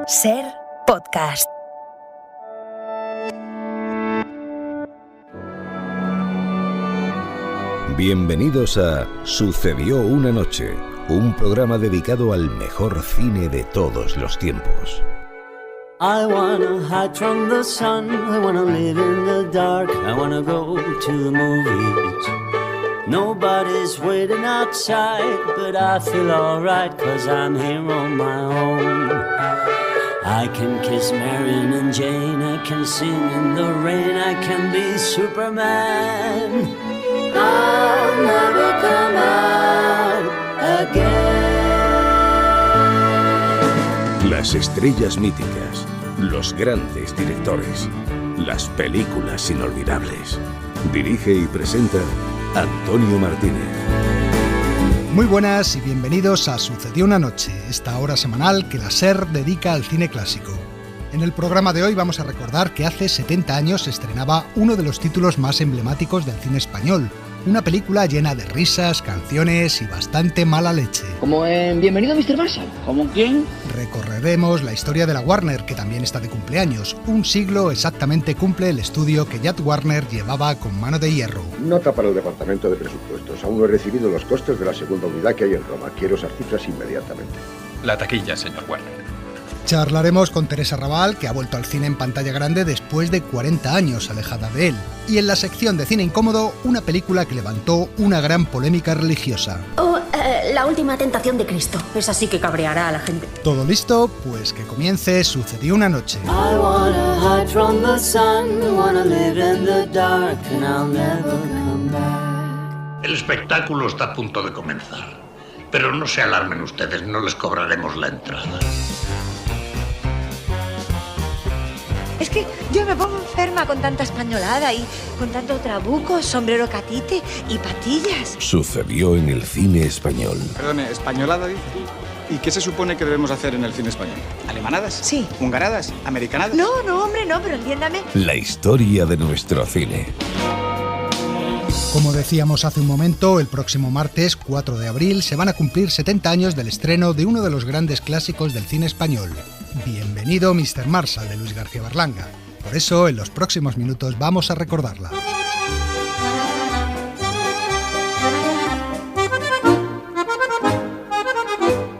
Ser Podcast. Bienvenidos a Sucedió una noche, un programa dedicado al mejor cine de todos los tiempos. I wanna hide from the sun, I wanna live in the dark, I wanna go to the movies. Nobody's waiting outside, but I feel alright, 'cause I'm here on my own. I can kiss Marion and Jane, I can sing in the rain, I can be Superman. I'll never come out again. Las estrellas míticas, los grandes directores, las películas inolvidables. Dirige y presenta Antonio Martínez. Muy buenas y bienvenidos a Sucedió una noche, esta hora semanal que la SER dedica al cine clásico. En el programa de hoy vamos a recordar que hace 70 años se estrenaba uno de los títulos más emblemáticos del cine español, una película llena de risas, canciones y bastante mala leche. Como en Bienvenido Mr. Marshall. ¿Como quién? Recorreremos la historia de la Warner, que también está de cumpleaños. Un siglo exactamente cumple el estudio que Jack Warner llevaba con mano de hierro. Nota para el Departamento de Presupuestos. Aún no he recibido los costes de la segunda unidad que hay en Roma. Quiero esas cifras inmediatamente. La taquilla, señor Warner. Charlaremos con Teresa Raval, que ha vuelto al cine en pantalla grande después de 40 años alejada de él. Y en la sección de cine incómodo, una película que levantó una gran polémica religiosa. La última tentación de Cristo. Esa sí que cabreará a la gente. ¿Todo listo? Pues que comience Sucedió una noche. I wanna hide from the sun, I wanna live in the dark, and I'll never come back. El espectáculo está a punto de comenzar, pero no se alarmen ustedes, no les cobraremos la entrada. Es que yo me pongo enferma con tanta españolada y con tanto trabuco, sombrero catite y patillas. Sucedió en el cine español. Perdone, ¿españolada dice? ¿Y qué se supone que debemos hacer en el cine español? ¿Alemanadas? Sí. ¿Hungaradas? ¿Americanadas? No, hombre, no, pero entiéndame. La historia de nuestro cine. Como decíamos hace un momento, el próximo martes, 4 de abril, se van a cumplir 70 años del estreno de uno de los grandes clásicos del cine español. Bienvenido Mr. Marshall, de Luis García Berlanga. Por eso, en los próximos minutos vamos a recordarla.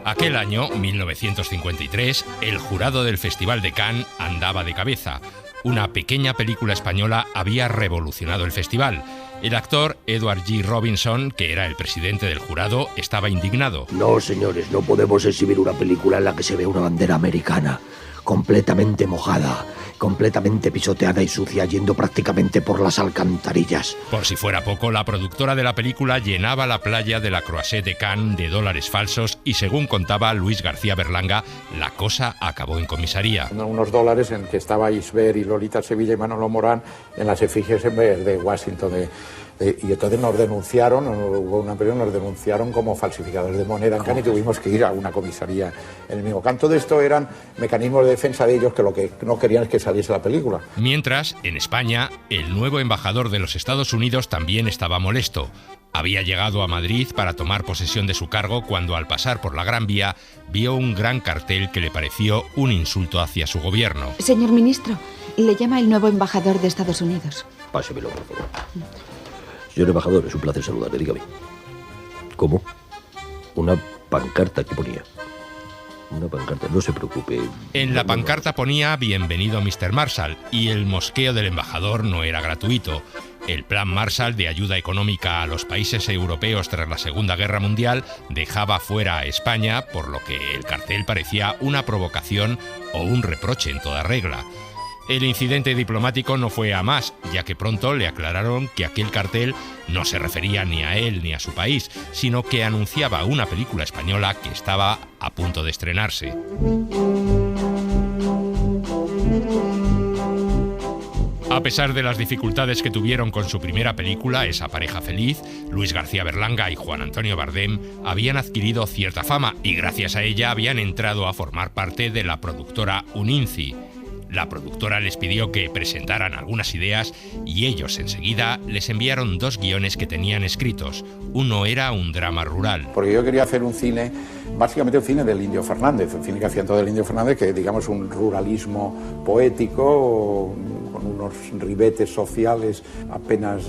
Aquel año, 1953, el jurado del Festival de Cannes andaba de cabeza. Una pequeña película española había revolucionado el festival. El actor Edward G. Robinson, que era el presidente del jurado, estaba indignado. No, señores, no podemos exhibir una película en la que se ve una bandera americana completamente mojada, completamente pisoteada y sucia, yendo prácticamente por las alcantarillas. Por si fuera poco, la productora de la película llenaba la playa de la Croisette de Cannes de dólares falsos y, según contaba Luis García Berlanga, la cosa acabó en comisaría. Unos dólares en que estaba Isber y Lolita Sevilla y Manolo Morán en las efigies de Washington. Y entonces nos denunciaron, hubo una periodo, nos denunciaron como falsificadores de moneda en Cannes y tuvimos que ir a una comisaría en el mismo. Todo esto eran mecanismos de defensa de ellos que lo que no querían es que saliese la película. Mientras, en España, el nuevo embajador de los Estados Unidos también estaba molesto. Había llegado a Madrid para tomar posesión de su cargo cuando, al pasar por la Gran Vía, vio un gran cartel que le pareció un insulto hacia su gobierno. Señor ministro, le llama el nuevo embajador de Estados Unidos. Pásemelo, por favor. Señor embajador, es un placer saludarle, dígame. ¿Cómo? Una pancarta que ponía. Una pancarta, no se preocupe. En la pancarta ponía Bienvenido Mr. Marshall y el mosqueo del embajador no era gratuito. El Plan Marshall de ayuda económica a los países europeos tras la Segunda Guerra Mundial dejaba fuera a España, por lo que el cartel parecía una provocación o un reproche en toda regla. El incidente diplomático no fue a más, ya que pronto le aclararon que aquel cartel no se refería ni a él ni a su país, sino que anunciaba una película española que estaba a punto de estrenarse. A pesar de las dificultades que tuvieron con su primera película, Esa pareja feliz, Luis García Berlanga y Juan Antonio Bardem habían adquirido cierta fama y gracias a ella habían entrado a formar parte de la productora Uninci. La productora les pidió que presentaran algunas ideas y ellos enseguida les enviaron 2 guiones que tenían escritos. Uno era un drama rural. Porque yo quería hacer un cine básicamente el cine del Indio Fernández, el cine que hacía todo el Indio Fernández, que digamos un ruralismo poético, con unos ribetes sociales apenas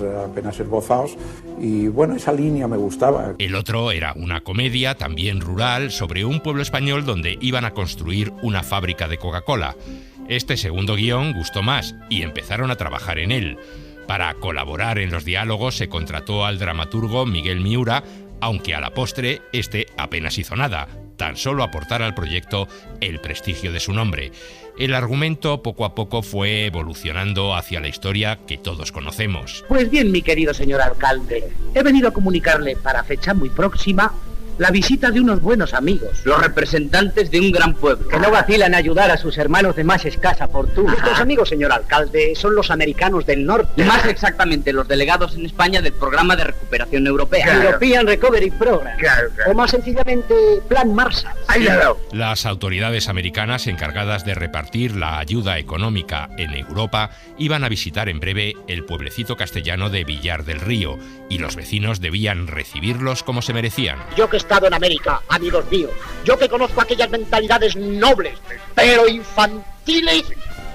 esbozados, y bueno, esa línea me gustaba. El otro era una comedia, también rural, sobre un pueblo español donde iban a construir una fábrica de Coca-Cola. Este segundo guión gustó más y empezaron a trabajar en él. Para colaborar en los diálogos se contrató al dramaturgo Miguel Miura, aunque a la postre este apenas hizo nada, tan solo aportar al proyecto el prestigio de su nombre. El argumento poco a poco fue evolucionando hacia la historia que todos conocemos. Pues bien, mi querido señor alcalde, he venido a comunicarle para fecha muy próxima la visita de unos buenos amigos, los representantes de un gran pueblo, que no vacilan a ayudar a sus hermanos de más escasa fortuna. Estos amigos, señor alcalde, son los americanos del norte. Más exactamente, los delegados en España del Programa de Recuperación Europea. Claro. European Recovery Program. Claro. O más sencillamente, Plan Marshall. Ahí las autoridades americanas encargadas de repartir la ayuda económica en Europa iban a visitar en breve el pueblecito castellano de Villar del Río, y los vecinos debían recibirlos como se merecían. Yo que he estado en América, amigos míos, yo que conozco aquellas mentalidades nobles, pero infantiles,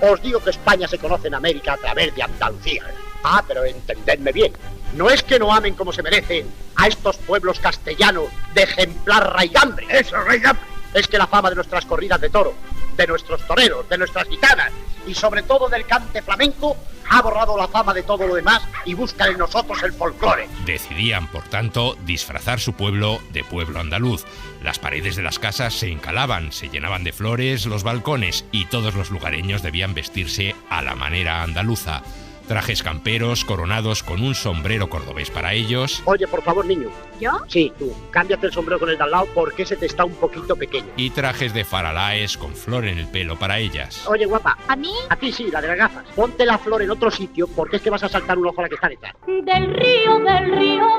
os digo que España se conoce en América a través de Andalucía. Ah, pero entendedme bien, no es que no amen como se merecen a estos pueblos castellanos de ejemplar raigambre. Eso, raigambre. Es que la fama de nuestras corridas de toro, de nuestros toreros, de nuestras gitanas y sobre todo del cante flamenco ha borrado la fama de todo lo demás y buscan en nosotros el folclore. Decidían, por tanto, disfrazar su pueblo de pueblo andaluz. Las paredes de las casas se encalaban, se llenaban de flores los balcones y todos los lugareños debían vestirse a la manera andaluza. Trajes camperos coronados con un sombrero cordobés para ellos. Oye, por favor, niño. ¿Yo? Sí, tú. Cámbiate el sombrero con el de al lado porque ese te está un poquito pequeño. Y trajes de faralaes con flor en el pelo para ellas. Oye, guapa. ¿A mí? A ti sí, la de las gafas. Ponte la flor en otro sitio porque es que vas a saltar un ojo a la que está detrás. Del río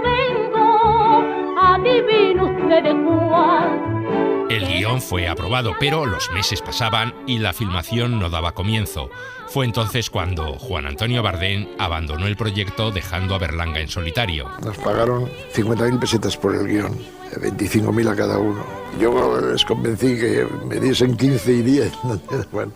vengo, adivino usted de cuál. El guión fue aprobado, pero los meses pasaban y la filmación no daba comienzo. Fue entonces cuando Juan Antonio Bardén abandonó el proyecto dejando a Berlanga en solitario. Nos pagaron 50.000 pesetas por el guión, 25.000 a cada uno. Yo les convencí que me diesen 15 y 10. Bueno,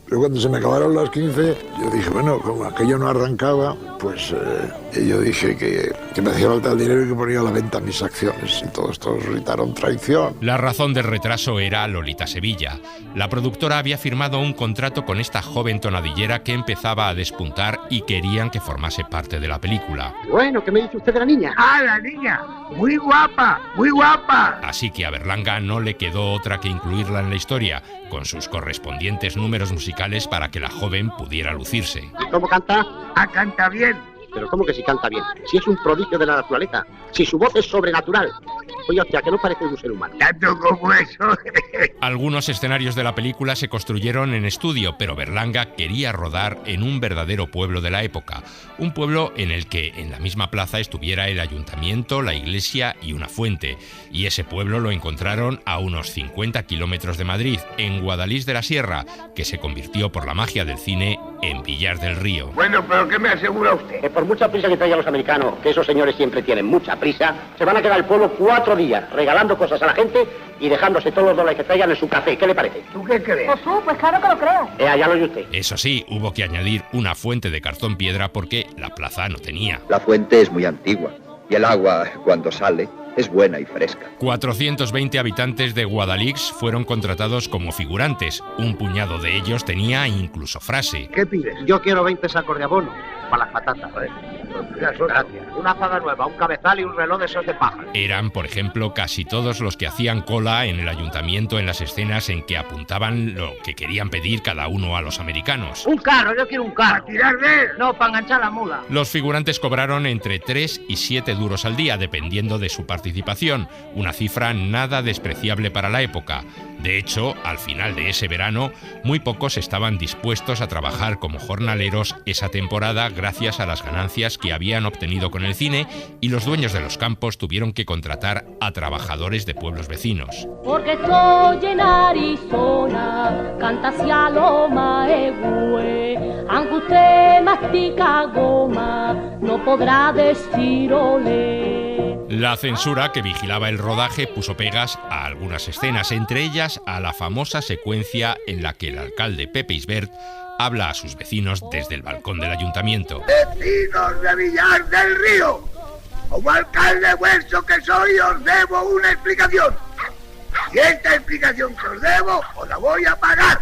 pero cuando se me acabaron las 15, yo dije, bueno, como aquello no arrancaba, pues yo dije que me hacía falta el dinero y que ponía a la venta mis acciones. Y todos gritaron traición. La razón del retraso era Lolita Sevilla. La productora había firmado un contrato con esta joven tonadillera que empezaba a despuntar y querían que formase parte de la película. Bueno, ¿qué me dice usted de la niña? ¡Ah, la niña! ¡Muy guapa! ¡Muy guapa! Así que a Berlanga no le quedó otra que incluirla en la historia, con sus correspondientes números musicales para que la joven pudiera lucirse. ¿Y cómo canta? ¡Ah, canta bien! Pero ¿cómo que si canta bien? Si es un prodigio de la naturaleza, si su voz es sobrenatural. Oye, hostia, que no parece un ser humano. Tanto como eso. Algunos escenarios de la película se construyeron en estudio, pero Berlanga quería rodar en un verdadero pueblo de la época. Un pueblo en el que en la misma plaza estuviera el ayuntamiento, la iglesia y una fuente. Y ese pueblo lo encontraron a unos 50 kilómetros de Madrid, en Guadalís de la Sierra, que se convirtió por la magia del cine en Villar del Río. Bueno, pero ¿qué me asegura usted? Que por mucha prisa que traigan los americanos, que esos señores siempre tienen mucha prisa, se van a quedar al pueblo 4 días regalando cosas a la gente y dejándose todos los dólares que traigan en su café. ¿Qué le parece? ¿Tú qué crees? Pues claro que lo creo. Ya lo oye usted. Eso sí, hubo que añadir una fuente de cartón piedra porque la plaza no tenía. La fuente es muy antigua y el agua, cuando sale, es buena y fresca. 420 habitantes de Guadalix fueron contratados como figurantes. Un puñado de ellos tenía incluso frase. ¿Qué pides? Yo quiero 20 sacos de abono para las patatas. Gracias. Una azada nueva, un cabezal y un reloj de esos de paja. Eran, por ejemplo, casi todos los que hacían cola en el ayuntamiento en las escenas en que apuntaban lo que querían pedir cada uno a los americanos. Un carro, yo quiero un carro. ¿Para tirar de él? No, para enganchar la mula. Los figurantes cobraron entre 3 y 7 duros al día, dependiendo de su participación, una cifra nada despreciable para la época. De hecho, al final de ese verano, muy pocos estaban dispuestos a trabajar como jornaleros esa temporada gracias a las ganancias que habían obtenido con el cine, y los dueños de los campos tuvieron que contratar a trabajadores de pueblos vecinos. Porque estoy en Arizona, canta hacia Loma Egüe, aunque usted mastica goma, no podrá decir olé. La censura que vigilaba el rodaje puso pegas a algunas escenas, entre ellas a la famosa secuencia en la que el alcalde Pepe Isbert habla a sus vecinos desde el balcón del ayuntamiento. Vecinos de Villar del Río, como alcalde vuestro que soy, os debo una explicación. Y esta explicación que os debo, os la voy a pagar.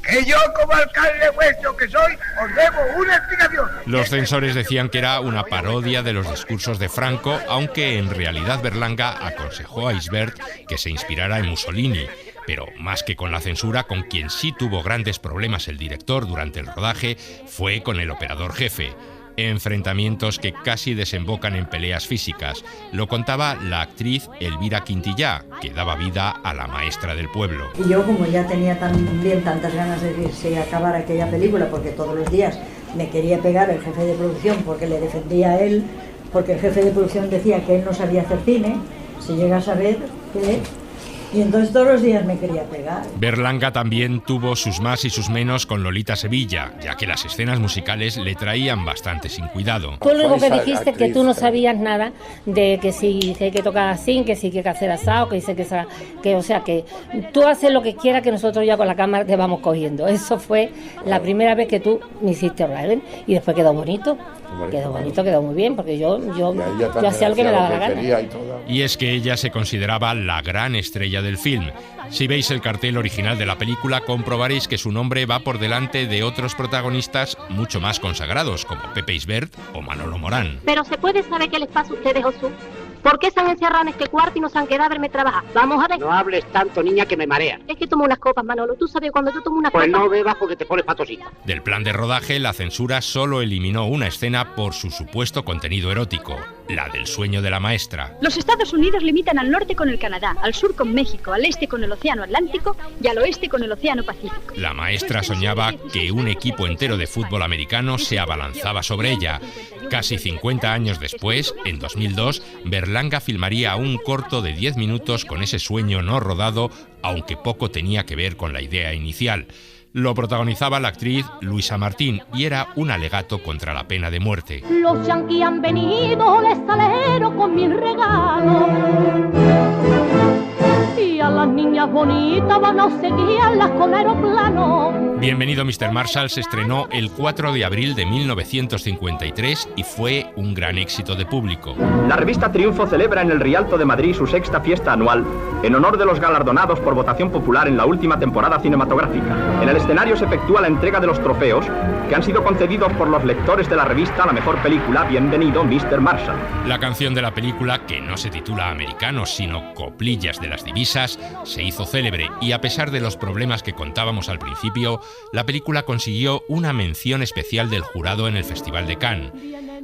Que yo, como alcalde vuestro que soy, os debo una explicación. Los censores decían que era una parodia de los discursos de Franco, aunque en realidad Berlanga aconsejó a Isbert que se inspirara en Mussolini. Pero más que con la censura, con quien sí tuvo grandes problemas el director durante el rodaje fue con el operador jefe. Enfrentamientos que casi desembocan en peleas físicas. Lo contaba la actriz Elvira Quintillá, que daba vida a la maestra del pueblo. Y yo, como ya tenía también tantas ganas de que se acabara aquella película, porque todos los días me quería pegar el jefe de producción porque le defendía a él, porque el jefe de producción decía que él no sabía hacer cine, se llega a saber que... Y entonces todos los días me quería pegar. Berlanga también tuvo sus más y sus menos con Lolita Sevilla, ya que las escenas musicales le traían bastante sin cuidado. Tú luego que dijiste que tú no sabías nada de que si hay que tocar así, que si hay que hacer asado, que dice que o sea que tú haces lo que quieras, que nosotros ya con la cámara te vamos cogiendo. Eso fue la primera vez que tú me hiciste Raven y después quedó bonito. Quedó bonito, quedó muy bien, porque yo hacía lo que me daba la gana. Y es que ella se consideraba la gran estrella del film. Si veis el cartel original de la película, comprobaréis que su nombre va por delante de otros protagonistas mucho más consagrados, como Pepe Isbert o Manolo Morán. Pero ¿se puede saber qué les pasa a ustedes, Josu? ¿Por qué se han encerrado en este cuarto y no se han quedado a verme trabajar? Vamos a ver. No hables tanto, niña, que me marean. Es que tomo unas copas, Manolo. Tú sabes, cuando yo tomo unas copas... Pues no bebas porque te pones patosita. Del plan de rodaje, la censura solo eliminó una escena por su supuesto contenido erótico, la del sueño de la maestra. Los Estados Unidos limitan al norte con el Canadá, al sur con México, al este con el Océano Atlántico y al oeste con el Océano Pacífico. La maestra soñaba que un equipo entero de fútbol americano se abalanzaba sobre ella. Casi 50 años después, en 2002, Berlanga filmaría un corto de 10 minutos con ese sueño no rodado, aunque poco tenía que ver con la idea inicial. Lo protagonizaba la actriz Luisa Martín y era un alegato contra la pena de muerte. Los yanquis han venido, les salero con mis regalos. Y a las niñas bonitas van a obsequiarlas con aeroplano. Bienvenido Mr. Marshall se estrenó el 4 de abril de 1953 y fue un gran éxito de público. La revista Triunfo celebra en el Rialto de Madrid su sexta fiesta anual en honor de los galardonados por votación popular en la última temporada cinematográfica. En el escenario se efectúa la entrega de los trofeos que han sido concedidos por los lectores de la revista a la mejor película. Bienvenido Mr. Marshall. La canción de la película, que no se titula Americanos sino Coplillas de las Divisas, se hizo célebre y a pesar de los problemas que contábamos al principio, la película consiguió una mención especial del jurado en el Festival de Cannes.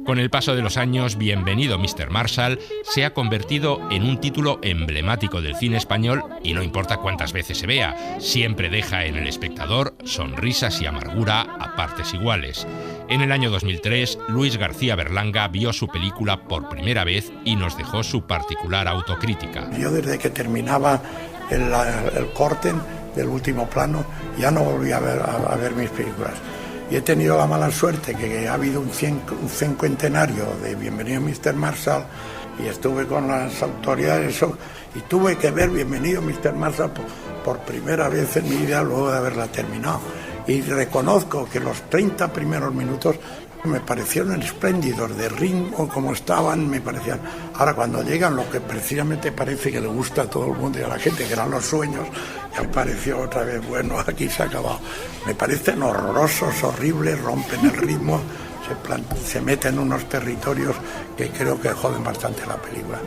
Con el paso de los años, Bienvenido Mr. Marshall se ha convertido en un título emblemático del cine español y no importa cuántas veces se vea, siempre deja en el espectador sonrisas y amargura a partes iguales. En el año 2003, Luis García Berlanga vio su película por primera vez y nos dejó su particular autocrítica. Yo desde que terminaba el corte del último plano ya no volví a ver mis películas. Y he tenido la mala suerte que ha habido un cincuentenario de Bienvenido Mr. Marshall y estuve con las autoridades y tuve que ver Bienvenido Mr. Marshall por primera vez en mi vida luego de haberla terminado. Y reconozco que los 30 primeros minutos me parecieron espléndidos, de ritmo, como estaban, me parecían. Ahora, cuando llegan lo que precisamente parece que le gusta a todo el mundo y a la gente, que eran los sueños, ya me pareció otra vez, bueno, aquí se ha acabado. Me parecen horrorosos, horribles, rompen el ritmo, se meten en unos territorios que creo que joden bastante la película.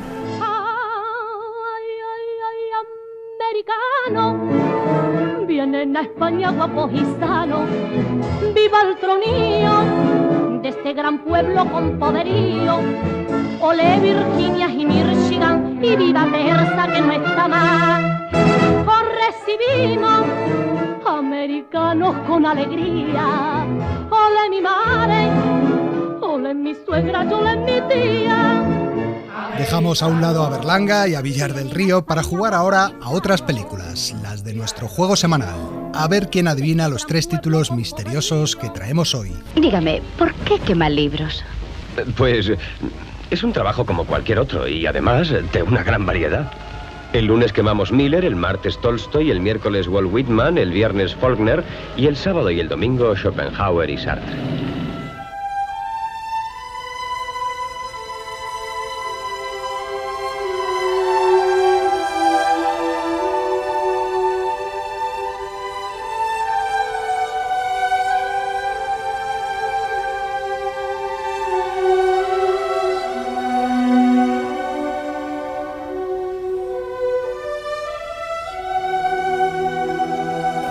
Americano, vienen a España guapos y sanos, viva el tronío de este gran pueblo con poderío. Ole Virginia y Michigan y viva Terza que no está mal. Os recibimos americanos con alegría. Ole mi madre, ole mi suegra, ole mi tía. Dejamos a un lado a Berlanga y a Villar del Río para jugar ahora a otras películas, las de nuestro juego semanal. A ver quién adivina los 3 títulos misteriosos que traemos hoy. Dígame, ¿por qué quema libros? Pues Es un trabajo como cualquier otro y además de una gran variedad. El lunes quemamos Miller, el martes Tolstoy, el miércoles Walt Whitman, el viernes Faulkner y el sábado y el domingo Schopenhauer y Sartre.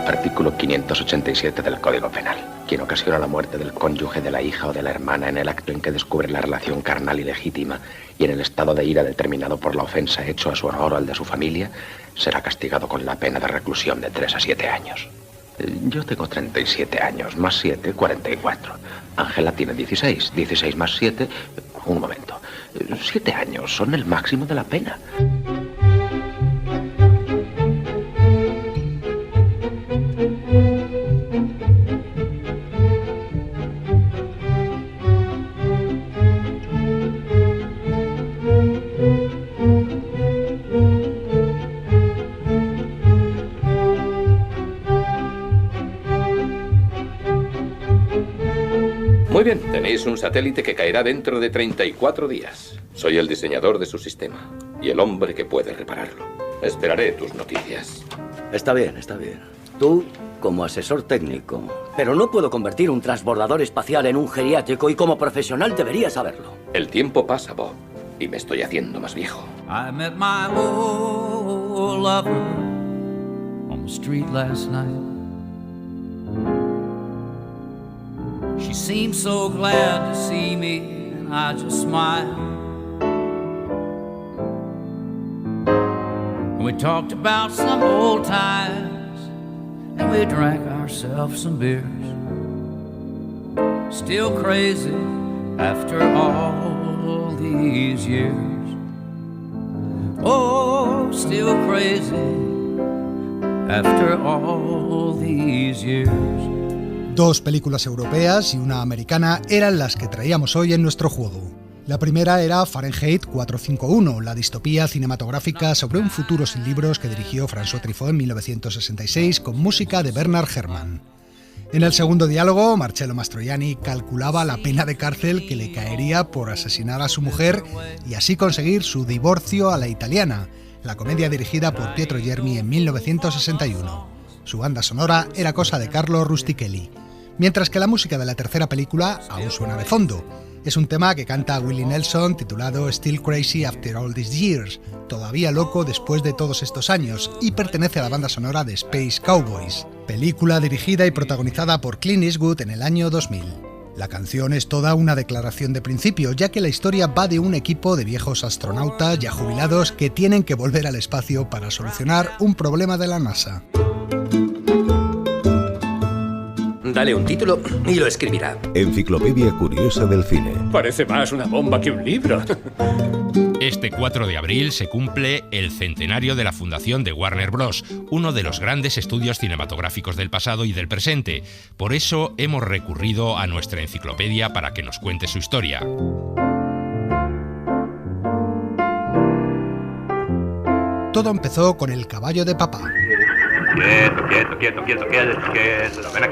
Artículo 587 del Código Penal. Quien ocasiona la muerte del cónyuge, de la hija o de la hermana en el acto en que descubre la relación carnal ilegítima y en el estado de ira determinado por la ofensa hecho a su honor o al de su familia, será castigado con la pena de reclusión de 3 a 7 años. Yo tengo 37 años, más 7, 44. Ángela tiene 16. 16 más 7... Un momento. 7 años son el máximo de la pena. Muy bien, tenéis un satélite que caerá dentro de 34 días. Soy el diseñador de su sistema y el hombre que puede repararlo. Esperaré tus noticias. Está bien, está bien. Tú, como asesor técnico. Pero no puedo convertir un transbordador espacial en un geriátrico y como profesional debería saberlo. El tiempo pasa, Bob, y me estoy haciendo más viejo. I met my old lover on the street last night. She seemed so glad to see me, and I just smiled. And we talked about some old times, and we drank ourselves some beers. Still crazy after all these years. Oh, still crazy after all these years. Dos películas europeas y una americana eran las que traíamos hoy en nuestro juego. La primera era Fahrenheit 451, la distopía cinematográfica sobre un futuro sin libros que dirigió François Truffaut en 1966 con música de Bernard Herrmann. En el segundo diálogo, Marcello Mastroianni calculaba la pena de cárcel que le caería por asesinar a su mujer y así conseguir su divorcio a la italiana, la comedia dirigida por Pietro Germi en 1961. Su banda sonora era cosa de Carlo Rustichelli, mientras que la música de la tercera película aún suena de fondo. Es un tema que canta Willie Nelson titulado Still Crazy After All These Years, todavía loco después de todos estos años, y pertenece a la banda sonora de Space Cowboys, película dirigida y protagonizada por Clint Eastwood en el año 2000. La canción es toda una declaración de principio, ya que la historia va de un equipo de viejos astronautas ya jubilados que tienen que volver al espacio para solucionar un problema de la NASA. Dale un título y lo escribirá. Enciclopedia Curiosa del Cine. Parece más una bomba que un libro. Este 4 de abril se cumple el centenario de la fundación de Warner Bros., uno de los grandes estudios cinematográficos del pasado y del presente. Por eso hemos recurrido a nuestra enciclopedia para que nos cuente su historia. Todo empezó con El caballo de papá. Quieto. Ven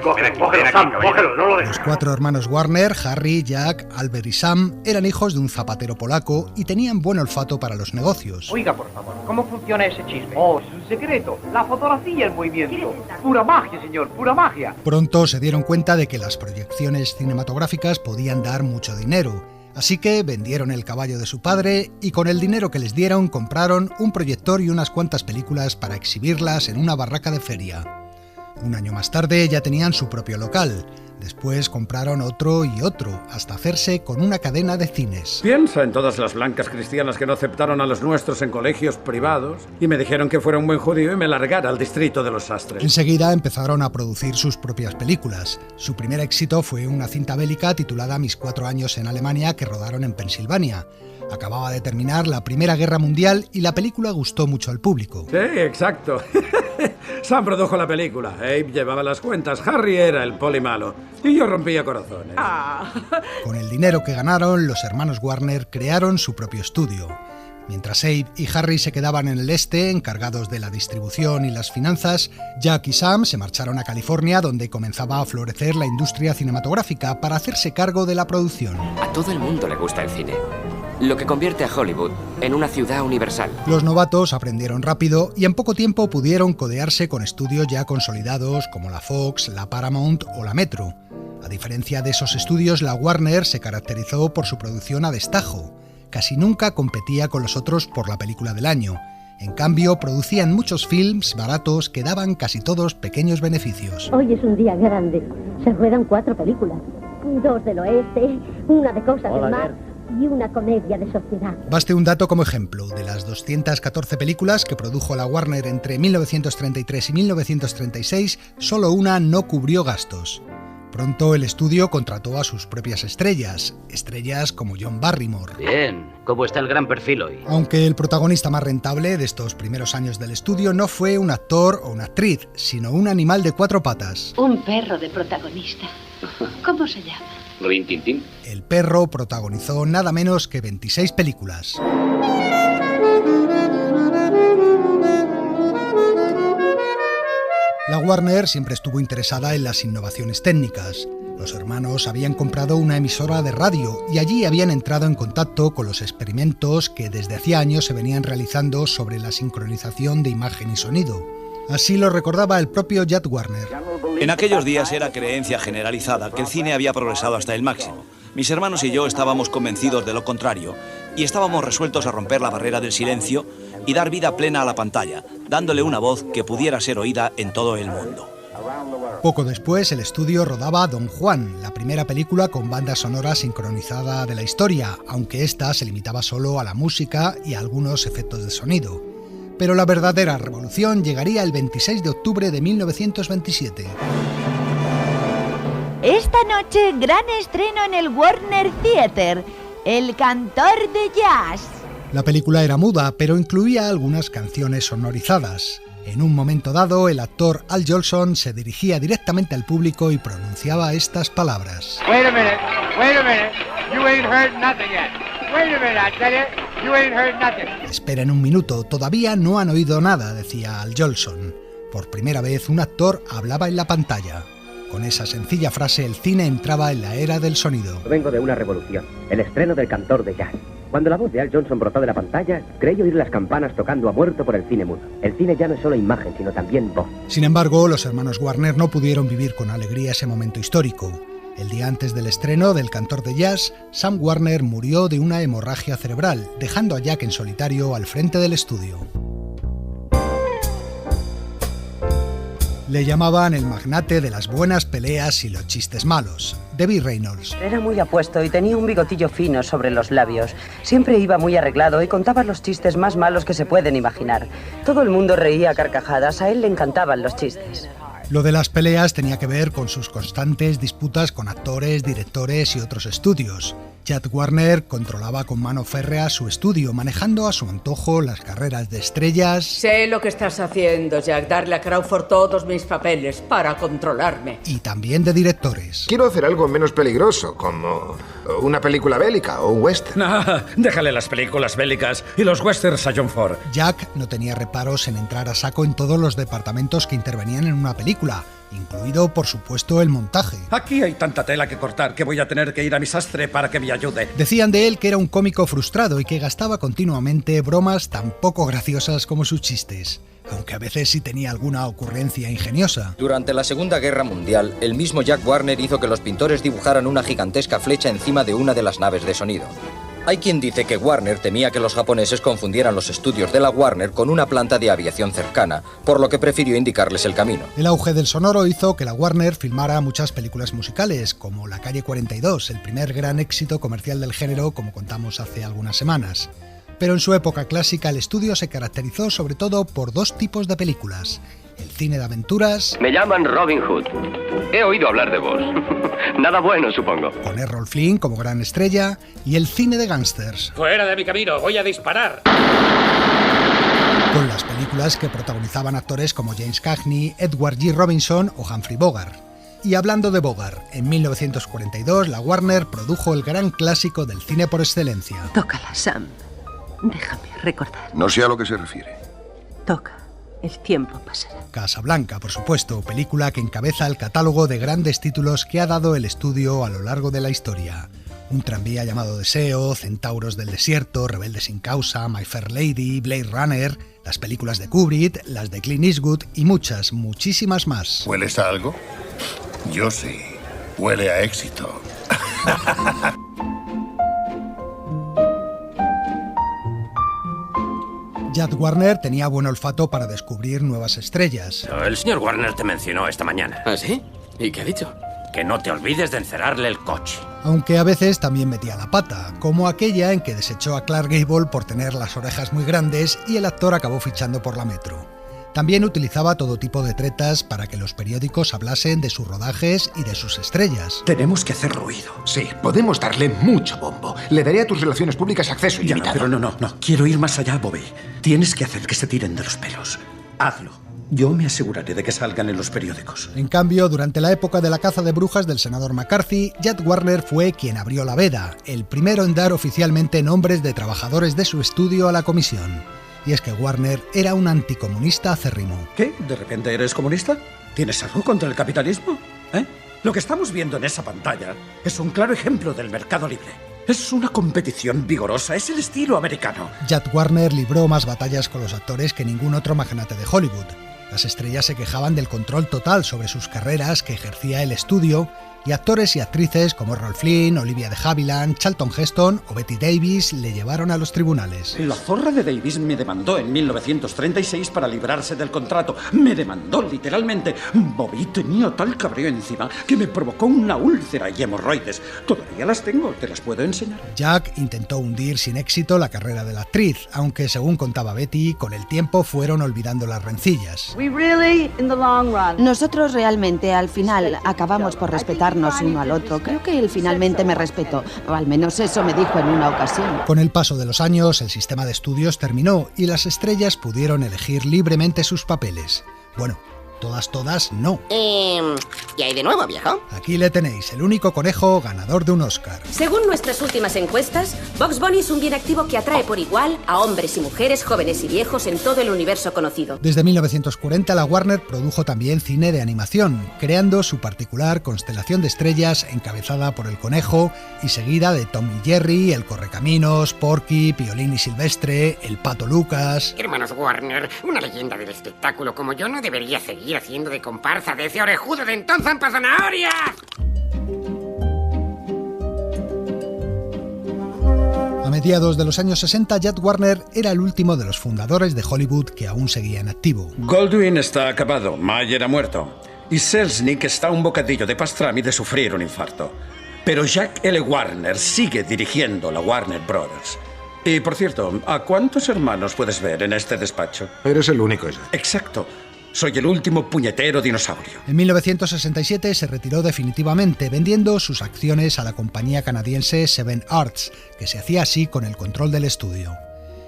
aquí, cógelo, no lo dejes. Los cuatro hermanos Warner, Harry, Jack, Albert y Sam, eran hijos de un zapatero polaco y tenían buen olfato para los negocios. Oiga, por favor, ¿cómo funciona ese chisme? Oh, es un secreto. La fotografía en movimiento. Pura magia, señor, pura magia. Pronto se dieron cuenta de que las proyecciones cinematográficas podían dar mucho dinero. Así que vendieron el caballo de su padre y con el dinero que les dieron compraron un proyector y unas cuantas películas para exhibirlas en una barraca de feria. Un año más tarde ya tenían su propio local. Después compraron otro y otro, hasta hacerse con una cadena de cines. Piensa en todas las blancas cristianas que no aceptaron a los nuestros en colegios privados y me dijeron que fuera un buen judío y me largara al distrito de los sastres. Enseguida empezaron a producir sus propias películas. Su primer éxito fue una cinta bélica titulada Mis 4 años en Alemania, que rodaron en Pensilvania. Acababa de terminar la Primera Guerra Mundial y la película gustó mucho al público. Sí, exacto. Sam produjo la película. Abe llevaba las cuentas. Harry era el poli malo. Y yo rompía corazones. Con el dinero que ganaron, los hermanos Warner crearon su propio estudio. Mientras Abe y Harry se quedaban en el este, encargados de la distribución y las finanzas, Jack y Sam se marcharon a California, donde comenzaba a florecer la industria cinematográfica, para hacerse cargo de la producción. A todo el mundo le gusta el cine. Lo que convierte a Hollywood en una ciudad universal. Los novatos aprendieron rápido y en poco tiempo pudieron codearse con estudios ya consolidados como la Fox, la Paramount o la Metro. A diferencia de esos estudios, la Warner se caracterizó por su producción a destajo. Casi nunca competía con los otros por la película del año. En cambio, producían muchos films baratos que daban casi todos pequeños beneficios. Hoy es un día grande. Se ruedan 4 películas. 2 del oeste, una de cosas del mar y una comedia de sociedad. Baste un dato como ejemplo. De las 214 películas que produjo la Warner entre 1933 y 1936, solo una no cubrió gastos. Pronto el estudio contrató a sus propias estrellas como John Barrymore. Bien, ¿cómo está el gran perfil hoy? Aunque el protagonista más rentable de estos primeros años del estudio no fue un actor o una actriz, sino un animal de 4 patas. Un perro de protagonista. ¿Cómo se llama? Rin Tin Tin. El perro protagonizó nada menos que 26 películas. La Warner siempre estuvo interesada en las innovaciones técnicas. Los hermanos habían comprado una emisora de radio y allí habían entrado en contacto con los experimentos que desde hacía años se venían realizando sobre la sincronización de imagen y sonido. Así lo recordaba el propio Jack Warner. En aquellos días era creencia generalizada que el cine había progresado hasta el máximo. Mis hermanos y yo estábamos convencidos de lo contrario y estábamos resueltos a romper la barrera del silencio y dar vida plena a la pantalla, dándole una voz que pudiera ser oída en todo el mundo. Poco después, el estudio rodaba Don Juan, la primera película con banda sonora sincronizada de la historia, aunque esta se limitaba solo a la música y a algunos efectos de sonido. Pero la verdadera revolución llegaría el 26 de octubre de 1927. Esta noche, gran estreno en el Warner Theater, El cantor de jazz. La película era muda, pero incluía algunas canciones sonorizadas. En un momento dado, el actor Al Jolson se dirigía directamente al público y pronunciaba estas palabras. Wait a minute, you ain't heard nothing yet. Wait a minute, I tell you ain't heard nothing. Esperen un minuto, todavía no han oído nada, decía Al Jolson. Por primera vez, un actor hablaba en la pantalla. Con esa sencilla frase, el cine entraba en la era del sonido. Vengo de una revolución, el estreno del cantor de jazz. Cuando la voz de Al Jolson brotó de la pantalla, creí oír las campanas tocando a muerto por el cine mudo. El cine ya no es solo imagen, sino también voz. Sin embargo, los hermanos Warner no pudieron vivir con alegría ese momento histórico. El día antes del estreno del cantor de jazz, Sam Warner murió de una hemorragia cerebral, dejando a Jack en solitario al frente del estudio. Le llamaban el magnate de las buenas peleas y los chistes malos, Debbie Reynolds. Era muy apuesto y tenía un bigotillo fino sobre los labios. Siempre iba muy arreglado y contaba los chistes más malos que se pueden imaginar. Todo el mundo reía a carcajadas, a él le encantaban los chistes. Lo de las peleas tenía que ver con sus constantes disputas con actores, directores y otros estudios. Jack Warner controlaba con mano férrea su estudio, manejando a su antojo las carreras de estrellas. Sé lo que estás haciendo, Jack, darle a Crawford todos mis papeles para controlarme. Y también de directores. Quiero hacer algo menos peligroso, como una película bélica o un western. No, déjale las películas bélicas y los westerns a John Ford. Jack no tenía reparos en entrar a saco en todos los departamentos que intervenían en una película, incluido, por supuesto, el montaje. Aquí hay tanta tela que cortar que voy a tener que ir a mi sastre para que me ayude. Decían de él que era un cómico frustrado y que gastaba continuamente bromas tan poco graciosas como sus chistes, aunque a veces sí tenía alguna ocurrencia ingeniosa. Durante la Segunda Guerra Mundial, el mismo Jack Warner hizo que los pintores dibujaran una gigantesca flecha encima de una de las naves de sonido. Hay quien dice que Warner temía que los japoneses confundieran los estudios de la Warner con una planta de aviación cercana, por lo que prefirió indicarles el camino. El auge del sonoro hizo que la Warner filmara muchas películas musicales, como La calle 42, el primer gran éxito comercial del género, como contamos hace algunas semanas. Pero en su época clásica el estudio se caracterizó sobre todo por dos tipos de películas: el cine de aventuras. Me llaman Robin Hood. He oído hablar de vos. Nada bueno, supongo. Con Errol Flynn como gran estrella, y el cine de gángsters. Fuera de mi camino, voy a disparar. con las películas que protagonizaban actores como James Cagney, Edward G. Robinson o Humphrey Bogart. Y hablando de Bogart, en 1942 la Warner produjo el gran clásico del cine por excelencia. Tócala, Sam. Déjame recordar. No sé a lo que se refiere. Toca. El tiempo pasará. Casablanca, por supuesto, película que encabeza el catálogo de grandes títulos que ha dado el estudio a lo largo de la historia. Un tranvía llamado Deseo, Centauros del desierto, Rebelde sin causa, My Fair Lady, Blade Runner, las películas de Kubrick, las de Clint Eastwood y muchas, muchísimas más. ¿Hueles a algo? Yo sí. Huele a éxito. Jack Warner tenía buen olfato para descubrir nuevas estrellas. El señor Warner te mencionó esta mañana. ¿Ah, sí? ¿Y qué ha dicho? Que no te olvides de encerrarle el coche. Aunque a veces también metía la pata, como aquella en que desechó a Clark Gable por tener las orejas muy grandes y el actor acabó fichando por la Metro. También utilizaba todo tipo de tretas para que los periódicos hablasen de sus rodajes y de sus estrellas. Tenemos que hacer ruido. Sí, podemos darle mucho bombo. Le daré a tus relaciones públicas acceso ilimitado. Pero no. Quiero ir más allá, Bobby. Tienes que hacer que se tiren de los pelos. Hazlo. Yo me aseguraré de que salgan en los periódicos. En cambio, durante la época de la caza de brujas del senador McCarthy, Jack Warner fue quien abrió la veda, el primero en dar oficialmente nombres de trabajadores de su estudio a la comisión. Y es que Warner era un anticomunista acérrimo. ¿Qué? ¿De repente eres comunista? ¿Tienes algo contra el capitalismo? Lo que estamos viendo en esa pantalla es un claro ejemplo del mercado libre. Es una competición vigorosa, es el estilo americano. Jack Warner libró más batallas con los actores que ningún otro magnate de Hollywood. Las estrellas se quejaban del control total sobre sus carreras que ejercía el estudio, y actores y actrices como Errol Flynn, Olivia de Havilland, Charlton Heston o Bette Davis le llevaron a los tribunales. La zorra de Davis me demandó en 1936 para librarse del contrato. Me demandó literalmente. Bobby tenía tal cabreo encima que me provocó una úlcera y hemorroides. Todavía las tengo, te las puedo enseñar. Jack intentó hundir sin éxito la carrera de la actriz, aunque según contaba Betty, con el tiempo fueron olvidando las rencillas. Nosotros realmente al final acabamos por respetarnos uno al otro. Creo que él finalmente me respetó, o al menos eso me dijo en una ocasión. Con el paso de los años, el sistema de estudios terminó y las estrellas pudieron elegir libremente sus papeles. Bueno, todas no. ¿Qué hay de nuevo, viejo? Aquí le tenéis, el único conejo ganador de un Oscar. Según nuestras últimas encuestas, Bugs Bunny es un bien activo que atrae por igual a hombres y mujeres, jóvenes y viejos en todo el universo conocido. Desde 1940 la Warner produjo también cine de animación, creando su particular constelación de estrellas encabezada por el conejo y seguida de Tom y Jerry, el Correcaminos, Porky, Piolín y Silvestre, el Pato Lucas. Hermanos Warner, una leyenda del espectáculo como yo no debería seguir haciendo de comparsa de ese orejudo de entonces para zanahoria. A mediados de los años 60, Jack Warner era el último de los fundadores de Hollywood que aún seguía en activo. Goldwyn está acabado, Mayer ha muerto y Selznick está a un bocadillo de pastrami de sufrir un infarto. Pero Jack L. Warner sigue dirigiendo la Warner Brothers. Y por cierto, ¿a cuántos hermanos puedes ver en este despacho? Eres el único, Jack. Exacto. Soy el último puñetero dinosaurio. En 1967 se retiró definitivamente, vendiendo sus acciones a la compañía canadiense Seven Arts, que se hacía así con el control del estudio.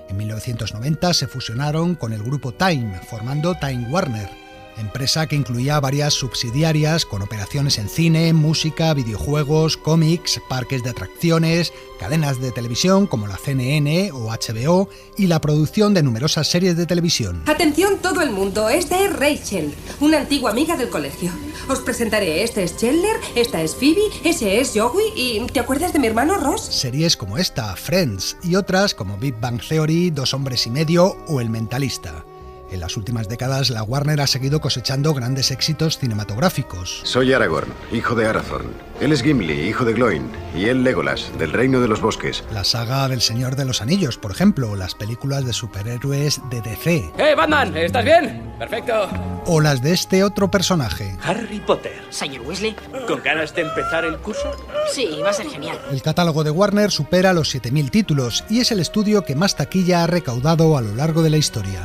En 1990 se fusionaron con el grupo Time, formando Time Warner, empresa que incluía varias subsidiarias con operaciones en cine, música, videojuegos, cómics, parques de atracciones, cadenas de televisión como la CNN o HBO y la producción de numerosas series de televisión. Atención todo el mundo, esta es Rachel, una antigua amiga del colegio. Os presentaré, este es Chandler, esta es Phoebe, ese es Joey y ¿te acuerdas de mi hermano Ross? Series como esta, Friends, y otras como Big Bang Theory, Dos hombres y medio o El mentalista. En las últimas décadas, la Warner ha seguido cosechando grandes éxitos cinematográficos. Soy Aragorn, hijo de Arathorn. Él es Gimli, hijo de Gloin. Y él Legolas, del Reino de los Bosques. La saga del Señor de los Anillos, por ejemplo, las películas de superhéroes de DC. Batman! ¿Estás bien? Perfecto. O las de este otro personaje. Harry Potter. Señor Weasley. ¿Con ganas de empezar el curso? Sí, va a ser genial. El catálogo de Warner supera los 7.000 títulos y es el estudio que más taquilla ha recaudado a lo largo de la historia.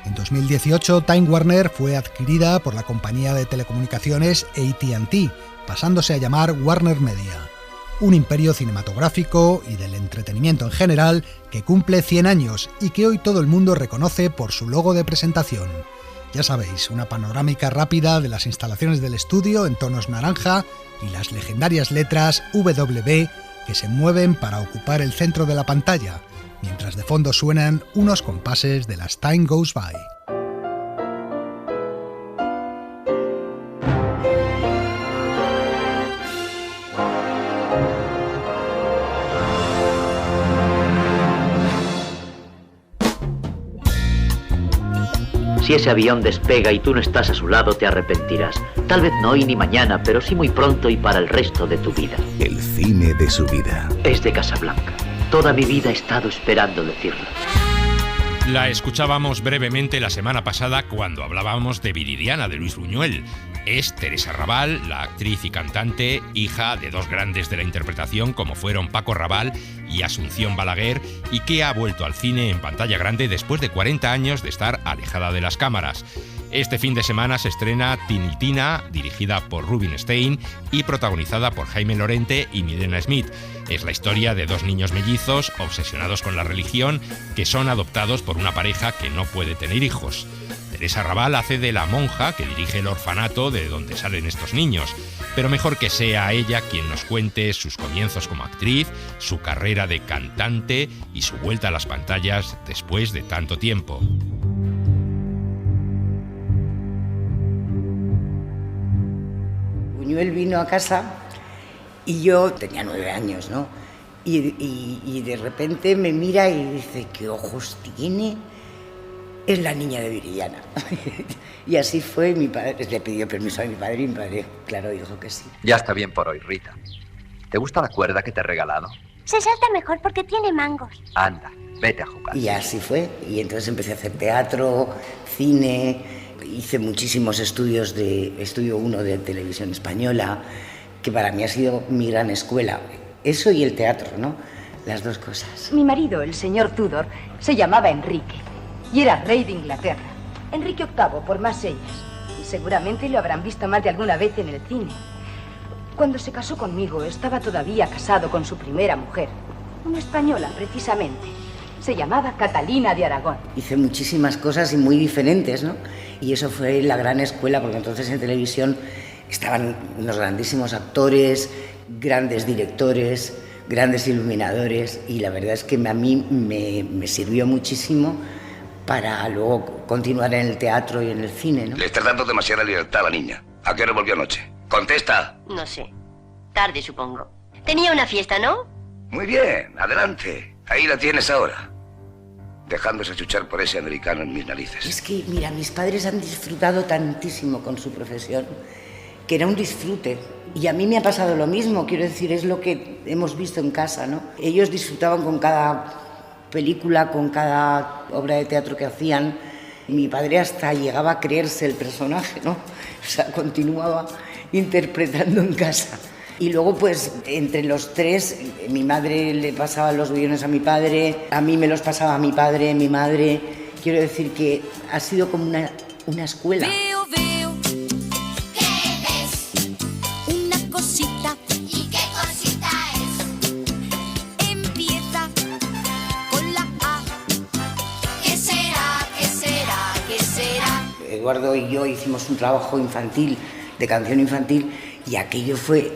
En 2018, Time Warner fue adquirida por la compañía de telecomunicaciones AT&T, pasándose a llamar Warner Media. un imperio cinematográfico y del entretenimiento en general que cumple 100 años y que hoy todo el mundo reconoce por su logo de presentación. Ya sabéis, una panorámica rápida de las instalaciones del estudio en tonos naranja y las legendarias letras WB que se mueven para ocupar el centro de la pantalla, mientras de fondo suenan unos compases de las Time Goes By. Si ese avión despega y tú no estás a su lado, te arrepentirás. Tal vez no hoy ni mañana, pero sí muy pronto y para el resto de tu vida. El cine de su vida. Es de Casablanca. Toda mi vida he estado esperando decirlo. La escuchábamos brevemente la semana pasada cuando hablábamos de Viridiana, de Luis Buñuel. Es Teresa Raval, la actriz y cantante, hija de dos grandes de la interpretación como fueron Paco Raval y Asunción Balaguer, y que ha vuelto al cine en pantalla grande después de 40 años de estar alejada de las cámaras. Este fin de semana se estrena Tinitina, dirigida por Rubinstein y protagonizada por Jaime Lorente y Milena Smith. Es la historia de dos niños mellizos obsesionados con la religión que son adoptados por una pareja que no puede tener hijos. Teresa Raval hace de la monja que dirige el orfanato de donde salen estos niños, pero mejor que sea ella quien nos cuente sus comienzos como actriz, su carrera de cantante y su vuelta a las pantallas después de tanto tiempo. Buñuel vino a casa y yo tenía 9 años, ¿no? Y de repente me mira y dice, ¿qué ojos tiene? Es la niña de Viridiana. Y así fue, mi padre le pidió permiso a mi padre y mi padre, claro, dijo que sí. Ya está bien por hoy, Rita. ¿Te gusta la cuerda que te he regalado? Se salta mejor porque tiene mangos. Anda, vete a jugar. Y así fue. Y entonces empecé a hacer teatro, cine, hice muchísimos estudios Estudio 1 de televisión española, que para mí ha sido mi gran escuela. Eso y el teatro, ¿no? Las dos cosas. Mi marido, el señor Tudor, se llamaba Enrique y era rey de Inglaterra. Enrique VIII, por más señas. Y seguramente lo habrán visto más de alguna vez en el cine. Cuando se casó conmigo, estaba todavía casado con su primera mujer, una española, precisamente. Se llamaba Catalina de Aragón. Hice muchísimas cosas y muy diferentes, ¿no? Y eso fue la gran escuela, porque entonces en televisión estaban unos grandísimos actores, grandes directores, grandes iluminadores, y la verdad es que a mí me sirvió muchísimo para luego continuar en el teatro y en el cine, ¿no? Le estás dando demasiada libertad a la niña. ¿A qué hora volvió anoche? ¡Contesta! No sé. Tarde, supongo. Tenía una fiesta, ¿no? Muy bien, adelante. Ahí la tienes ahora. Dejándose chuchar por ese americano en mis narices. Es que, mira, mis padres han disfrutado tantísimo con su profesión, que era un disfrute. Y a mí me ha pasado lo mismo, quiero decir, es lo que hemos visto en casa, ¿no? Ellos disfrutaban con cada película, con cada obra de teatro que hacían. Mi padre hasta llegaba a creerse el personaje, ¿no? O sea, continuaba interpretando en casa. Y luego, pues, entre los tres, mi madre le pasaba los guiones a mi padre, a mí me los pasaba a mi padre, mi madre. Quiero decir que ha sido como una escuela. Veo, ¿qué ves? Una cosita. ¿Y qué cosita es? Empieza con la A. ¿Qué será? ¿Qué será? ¿Qué será? Eduardo y yo hicimos un trabajo infantil, de canción infantil, y aquello fue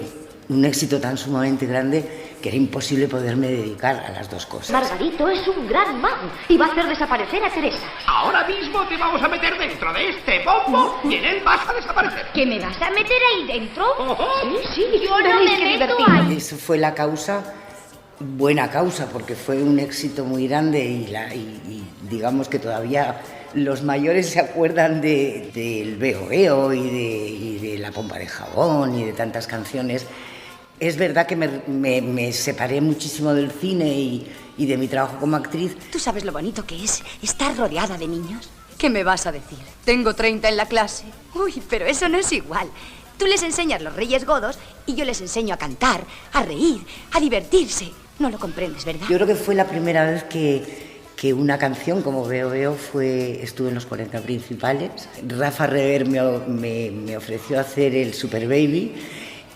un éxito tan sumamente grande que era imposible poderme dedicar a las dos cosas. Margarito es un gran mago y va a hacer desaparecer a Teresa. Ahora mismo te vamos a meter dentro de este bombo y en él vas a desaparecer. ¿Que me vas a meter ahí dentro? Sí, yo no me meto ahí. Eso fue la causa, buena causa, porque fue un éxito muy grande y digamos que todavía los mayores se acuerdan del Veo Veo y de La pompa de jabón y de tantas canciones. Es verdad que me separé muchísimo del cine y de mi trabajo como actriz. ¿Tú sabes lo bonito que es estar rodeada de niños? ¿Qué me vas a decir? Tengo 30 en la clase. Uy, pero eso no es igual. Tú les enseñas los Reyes Godos y yo les enseño a cantar, a reír, a divertirse. No lo comprendes, ¿verdad? Yo creo que fue la primera vez que una canción como Veo Veo estuvo en los 40 principales. Rafa Rever me ofreció hacer el Super Baby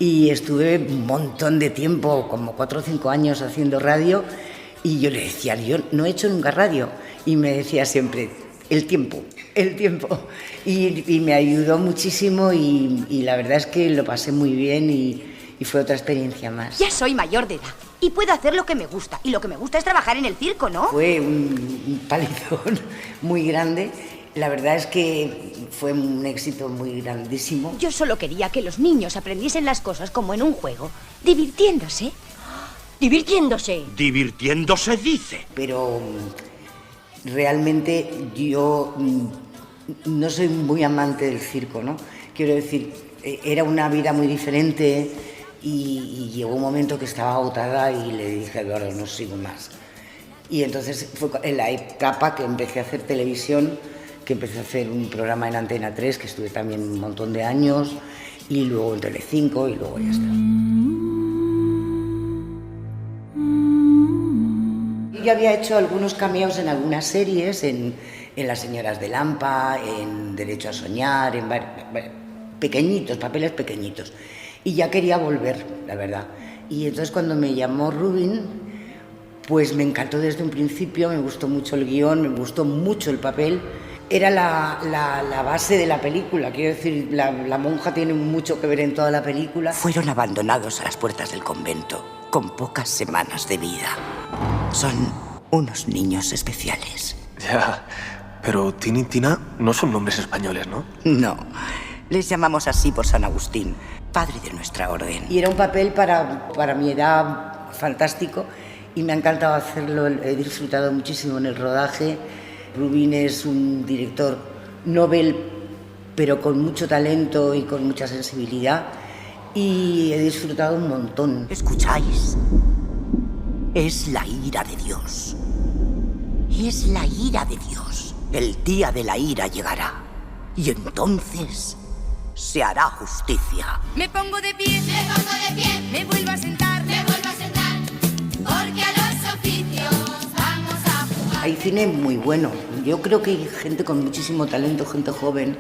Y estuve un montón de tiempo, como 4 o 5 años haciendo radio, y yo le decía, yo no he hecho nunca radio, y me decía siempre, el tiempo, y me ayudó muchísimo, y la verdad es que lo pasé muy bien, y fue otra experiencia más. Ya soy mayor de edad, y puedo hacer lo que me gusta, y lo que me gusta es trabajar en el circo, ¿no? Fue un palizón muy grande. La verdad es que fue un éxito muy grandísimo. Yo solo quería que los niños aprendiesen las cosas como en un juego, divirtiéndose. ¡Divirtiéndose! Divirtiéndose, dice. Pero realmente yo no soy muy amante del circo, ¿no? Quiero decir, era una vida muy diferente y llegó un momento que estaba agotada y le dije a Eduardo, no sigo más. Y entonces fue en la etapa que empecé a hacer televisión, que empecé a hacer un programa en Antena 3, que estuve también un montón de años, y luego en Telecinco, y luego ya está. Yo había hecho algunos cameos en algunas series, en Las señoras de Lampa, en Derecho a soñar, en pequeñitos, papeles pequeñitos. Y ya quería volver, la verdad. Y entonces cuando me llamó Rubin, pues me encantó desde un principio, me gustó mucho el guión, me gustó mucho el papel. Era la base de la película, quiero decir, la monja tiene mucho que ver en toda la película. Fueron abandonados a las puertas del convento, con pocas semanas de vida. Son unos niños especiales. Ya, pero Tina y Tina no son nombres españoles, ¿no? No, les llamamos así por San Agustín, padre de nuestra orden. Y era un papel para mi edad fantástico y me ha encantado hacerlo, he disfrutado muchísimo en el rodaje. Rubin es un director novel, pero con mucho talento y con mucha sensibilidad, y he disfrutado un montón. ¿Escucháis? Es la ira de Dios. Es la ira de Dios. El día de la ira llegará, y entonces se hará justicia. Me pongo de pie, me vuelvo a sentar, porque a los oficios vamos a jugar. Hay cine muy bueno. Yo creo que hay gente con muchísimo talento, gente joven,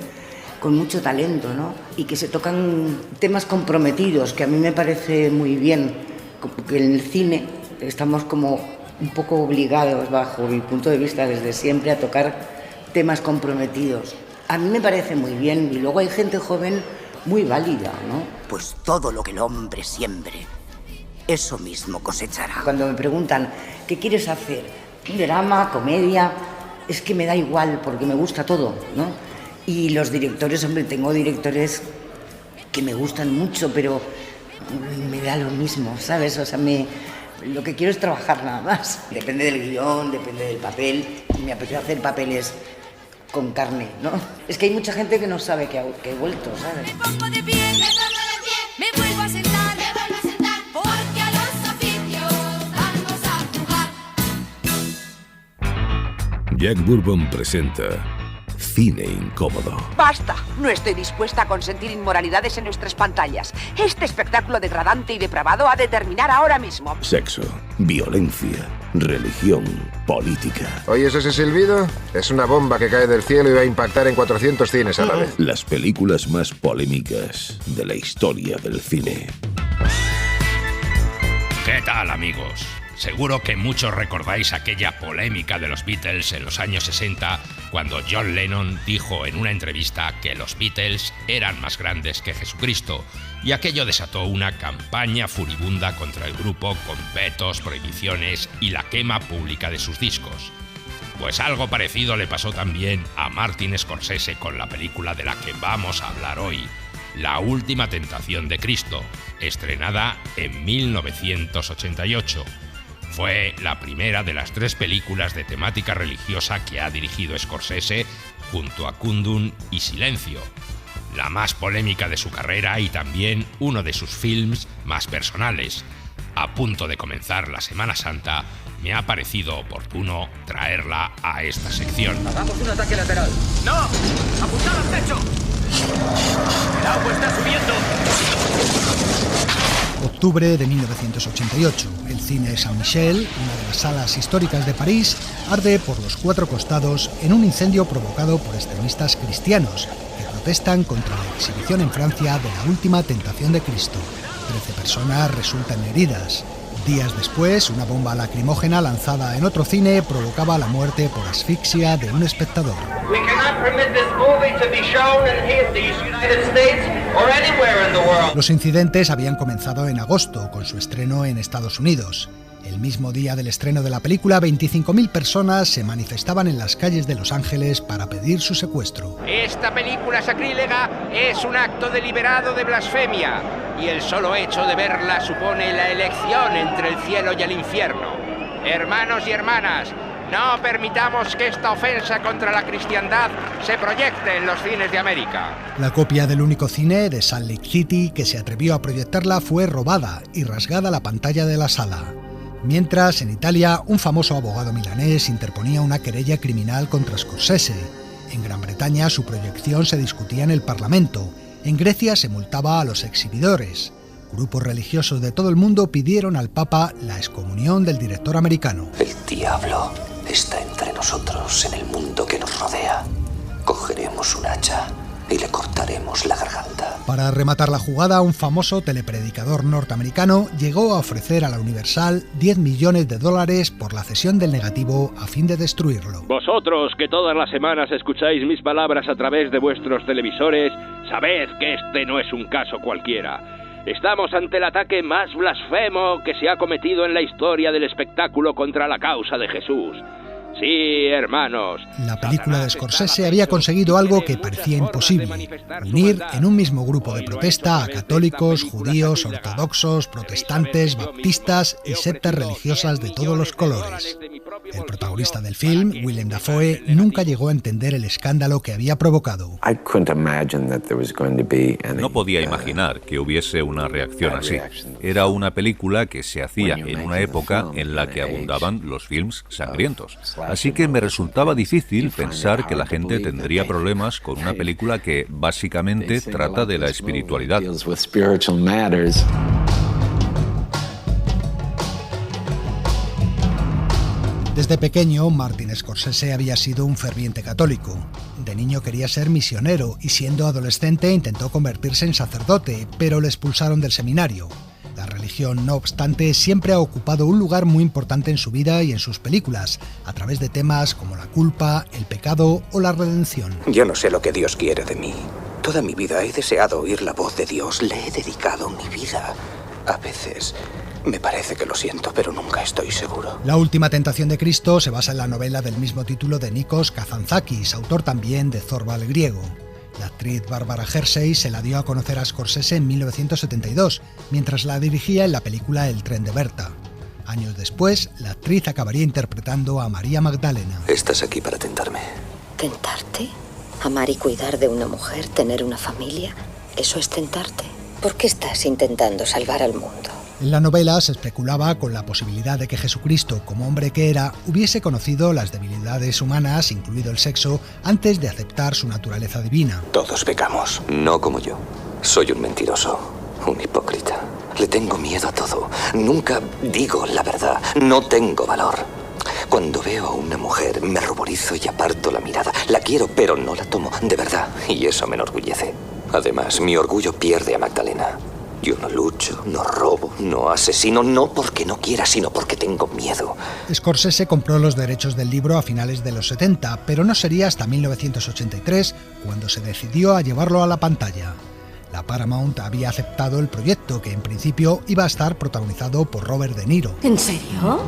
con mucho talento, ¿no? Y que se tocan temas comprometidos, que a mí me parece muy bien. Que en el cine estamos como un poco obligados, bajo mi punto de vista, desde siempre, a tocar temas comprometidos. A mí me parece muy bien, y luego hay gente joven muy válida, ¿no? Pues todo lo que el hombre siembre, eso mismo cosechará. Cuando me preguntan, ¿qué quieres hacer? ¿Drama, comedia? Es que me da igual, porque me gusta todo, ¿no? Y los directores, hombre, tengo directores que me gustan mucho, pero me da lo mismo, ¿sabes? O sea, lo que quiero es trabajar nada más. Depende del guión, depende del papel, y me apetece hacer papeles con carne, ¿no? Es que hay mucha gente que no sabe que he vuelto, ¿sabes? Me pongo de pie, me vuelvo a sentar, porque a los oficios vamos a jugar. Jack Bourbon presenta Cine Incómodo. ¡Basta! No estoy dispuesta a consentir inmoralidades en nuestras pantallas. Este espectáculo degradante y depravado ha de terminar ahora mismo. Sexo, violencia, religión, política. ¿Oyes ese silbido? Es una bomba que cae del cielo y va a impactar en 400 cines a la vez. Las películas más polémicas de la historia del cine. ¿Qué tal, amigos? Seguro que muchos recordáis aquella polémica de los Beatles en los años 60, cuando John Lennon dijo en una entrevista que los Beatles eran más grandes que Jesucristo, y aquello desató una campaña furibunda contra el grupo con vetos, prohibiciones y la quema pública de sus discos. Pues algo parecido le pasó también a Martin Scorsese con la película de la que vamos a hablar hoy, La última tentación de Cristo, estrenada en 1988. Fue la primera de las 3 películas de temática religiosa que ha dirigido Scorsese, junto a Kundun y Silencio, la más polémica de su carrera y también uno de sus films más personales. A punto de comenzar la Semana Santa, me ha parecido oportuno traerla a esta sección. ¡Hagamos un ataque lateral! ¡No! ¡Apuntad al techo! ¡El agua está subiendo! Octubre de 1988. El cine Saint-Michel, una de las salas históricas de París, arde por los 4 costados en un incendio provocado por extremistas cristianos que protestan contra la exhibición en Francia de La última tentación de Cristo. 13 personas resultan heridas. Días después, una bomba lacrimógena lanzada en otro cine provocaba la muerte por asfixia de un espectador. Los incidentes habían comenzado en agosto, con su estreno en Estados Unidos. El mismo día del estreno de la película, 25.000 personas se manifestaban en las calles de Los Ángeles para pedir su secuestro. Esta película sacrílega es un acto deliberado de blasfemia, y el solo hecho de verla supone la elección entre el cielo y el infierno. Hermanos y hermanas, no permitamos que esta ofensa contra la cristiandad se proyecte en los cines de América. La copia del único cine de Salt Lake City que se atrevió a proyectarla fue robada y rasgada la pantalla de la sala. Mientras, en Italia, un famoso abogado milanés interponía una querella criminal contra Scorsese. En Gran Bretaña, su proyección se discutía en el Parlamento. En Grecia se multaba a los exhibidores. Grupos religiosos de todo el mundo pidieron al Papa la excomunión del director americano. El diablo está entre nosotros en el mundo que nos rodea. Cogeremos un hacha y le cortaremos la garganta. Para rematar la jugada, un famoso telepredicador norteamericano llegó a ofrecer a la Universal $10 millones por la cesión del negativo a fin de destruirlo. Vosotros que todas las semanas escucháis mis palabras a través de vuestros televisores, sabed que este no es un caso cualquiera. Estamos ante el ataque más blasfemo que se ha cometido en la historia del espectáculo contra la causa de Jesús. Sí, hermanos. La película de Scorsese había conseguido algo que parecía imposible: unir en un mismo grupo de protesta a católicos, judíos, ortodoxos, protestantes, baptistas y sectas religiosas de todos los colores. El protagonista del film, Willem Dafoe, nunca llegó a entender el escándalo que había provocado. No podía imaginar que hubiese una reacción así. Era una película que se hacía en una época en la que abundaban los films sangrientos. Así que me resultaba difícil pensar que la gente tendría problemas con una película que básicamente trata de la espiritualidad. Desde pequeño, Martin Scorsese había sido un ferviente católico. De niño quería ser misionero y siendo adolescente intentó convertirse en sacerdote, pero le expulsaron del seminario. La religión, no obstante, siempre ha ocupado un lugar muy importante en su vida y en sus películas, a través de temas como la culpa, el pecado o la redención. Yo no sé lo que Dios quiere de mí. Toda mi vida he deseado oír la voz de Dios. Le he dedicado mi vida. A veces me parece que lo siento, pero nunca estoy seguro. La última tentación de Cristo se basa en la novela del mismo título de Nikos Kazantzakis, autor también de Zorba el griego. La actriz Bárbara Hershey se la dio a conocer a Scorsese en 1972, mientras la dirigía en la película El tren de Berta. Años después, la actriz acabaría interpretando a María Magdalena. Estás aquí para tentarme. ¿Tentarte? Amar y cuidar de una mujer, tener una familia, ¿eso es tentarte? ¿Por qué estás intentando salvar al mundo? En la novela se especulaba con la posibilidad de que Jesucristo, como hombre que era, hubiese conocido las debilidades humanas, incluido el sexo, antes de aceptar su naturaleza divina. Todos pecamos, no como yo. Soy un mentiroso, un hipócrita. Le tengo miedo a todo. Nunca digo la verdad. No tengo valor. Cuando veo a una mujer, me ruborizo y aparto la mirada. La quiero, pero no la tomo de verdad. Y eso me enorgullece. Además, mi orgullo pierde a Magdalena. Yo no lucho, no robo, no asesino, no porque no quiera, sino porque tengo miedo. Scorsese compró los derechos del libro a finales de los 70, pero no sería hasta 1983 cuando se decidió a llevarlo a la pantalla. La Paramount había aceptado el proyecto, que en principio iba a estar protagonizado por Robert De Niro. ¿En serio?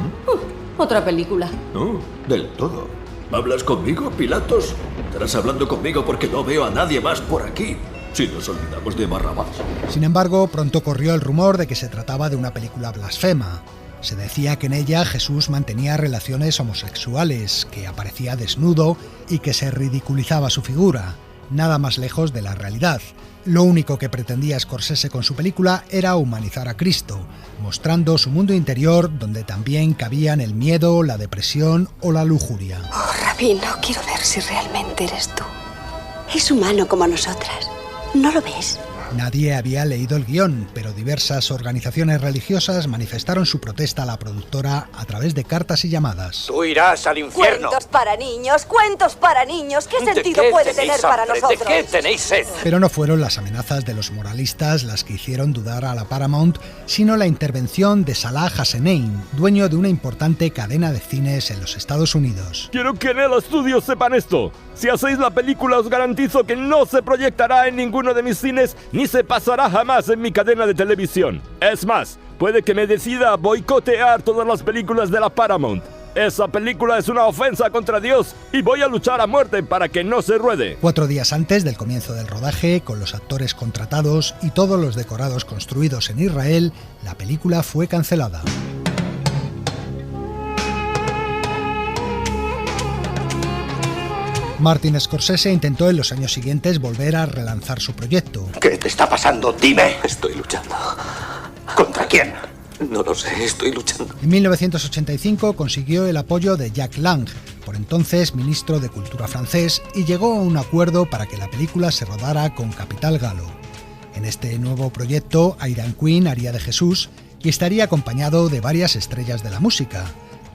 Otra película. No, del todo. ¿Hablas conmigo, Pilatos? Estarás hablando conmigo porque no veo a nadie más por aquí. Si nos olvidamos de Barrabás. Sin embargo, pronto corrió el rumor de que se trataba de una película blasfema. Se decía que en ella Jesús mantenía relaciones homosexuales, que aparecía desnudo y que se ridiculizaba su figura. Nada más lejos de la realidad. Lo único que pretendía Scorsese con su película era humanizar a Cristo, mostrando su mundo interior donde también cabían el miedo, la depresión o la lujuria. Oh, Rabino, quiero ver si realmente eres tú. Es humano como nosotras. ¿No lo ves? Nadie había leído el guión, pero diversas organizaciones religiosas manifestaron su protesta a la productora a través de cartas y llamadas. Tú irás al infierno. Cuentos para niños. ¿Qué sentido puede tener para nosotros? ¿De qué tenéis sed? Pero no fueron las amenazas de los moralistas las que hicieron dudar a la Paramount, sino la intervención de Salah Hassanein, dueño de una importante cadena de cines en los Estados Unidos. Quiero que en el estudio sepan esto. Si hacéis la película os garantizo que no se proyectará en ninguno de mis cines ni se pasará jamás en mi cadena de televisión. Es más, puede que me decida a boicotear todas las películas de la Paramount. Esa película es una ofensa contra Dios y voy a luchar a muerte para que no se ruede. 4 días antes del comienzo del rodaje, con los actores contratados y todos los decorados construidos en Israel, la película fue cancelada. Martin Scorsese intentó en los años siguientes volver a relanzar su proyecto. ¿Qué te está pasando? Dime. Estoy luchando. ¿Contra quién? No lo sé, estoy luchando. En 1985 consiguió el apoyo de Jacques Lang, por entonces ministro de Cultura francés, y llegó a un acuerdo para que la película se rodara con capital galo. En este nuevo proyecto, Aidan Quinn haría de Jesús y estaría acompañado de varias estrellas de la música.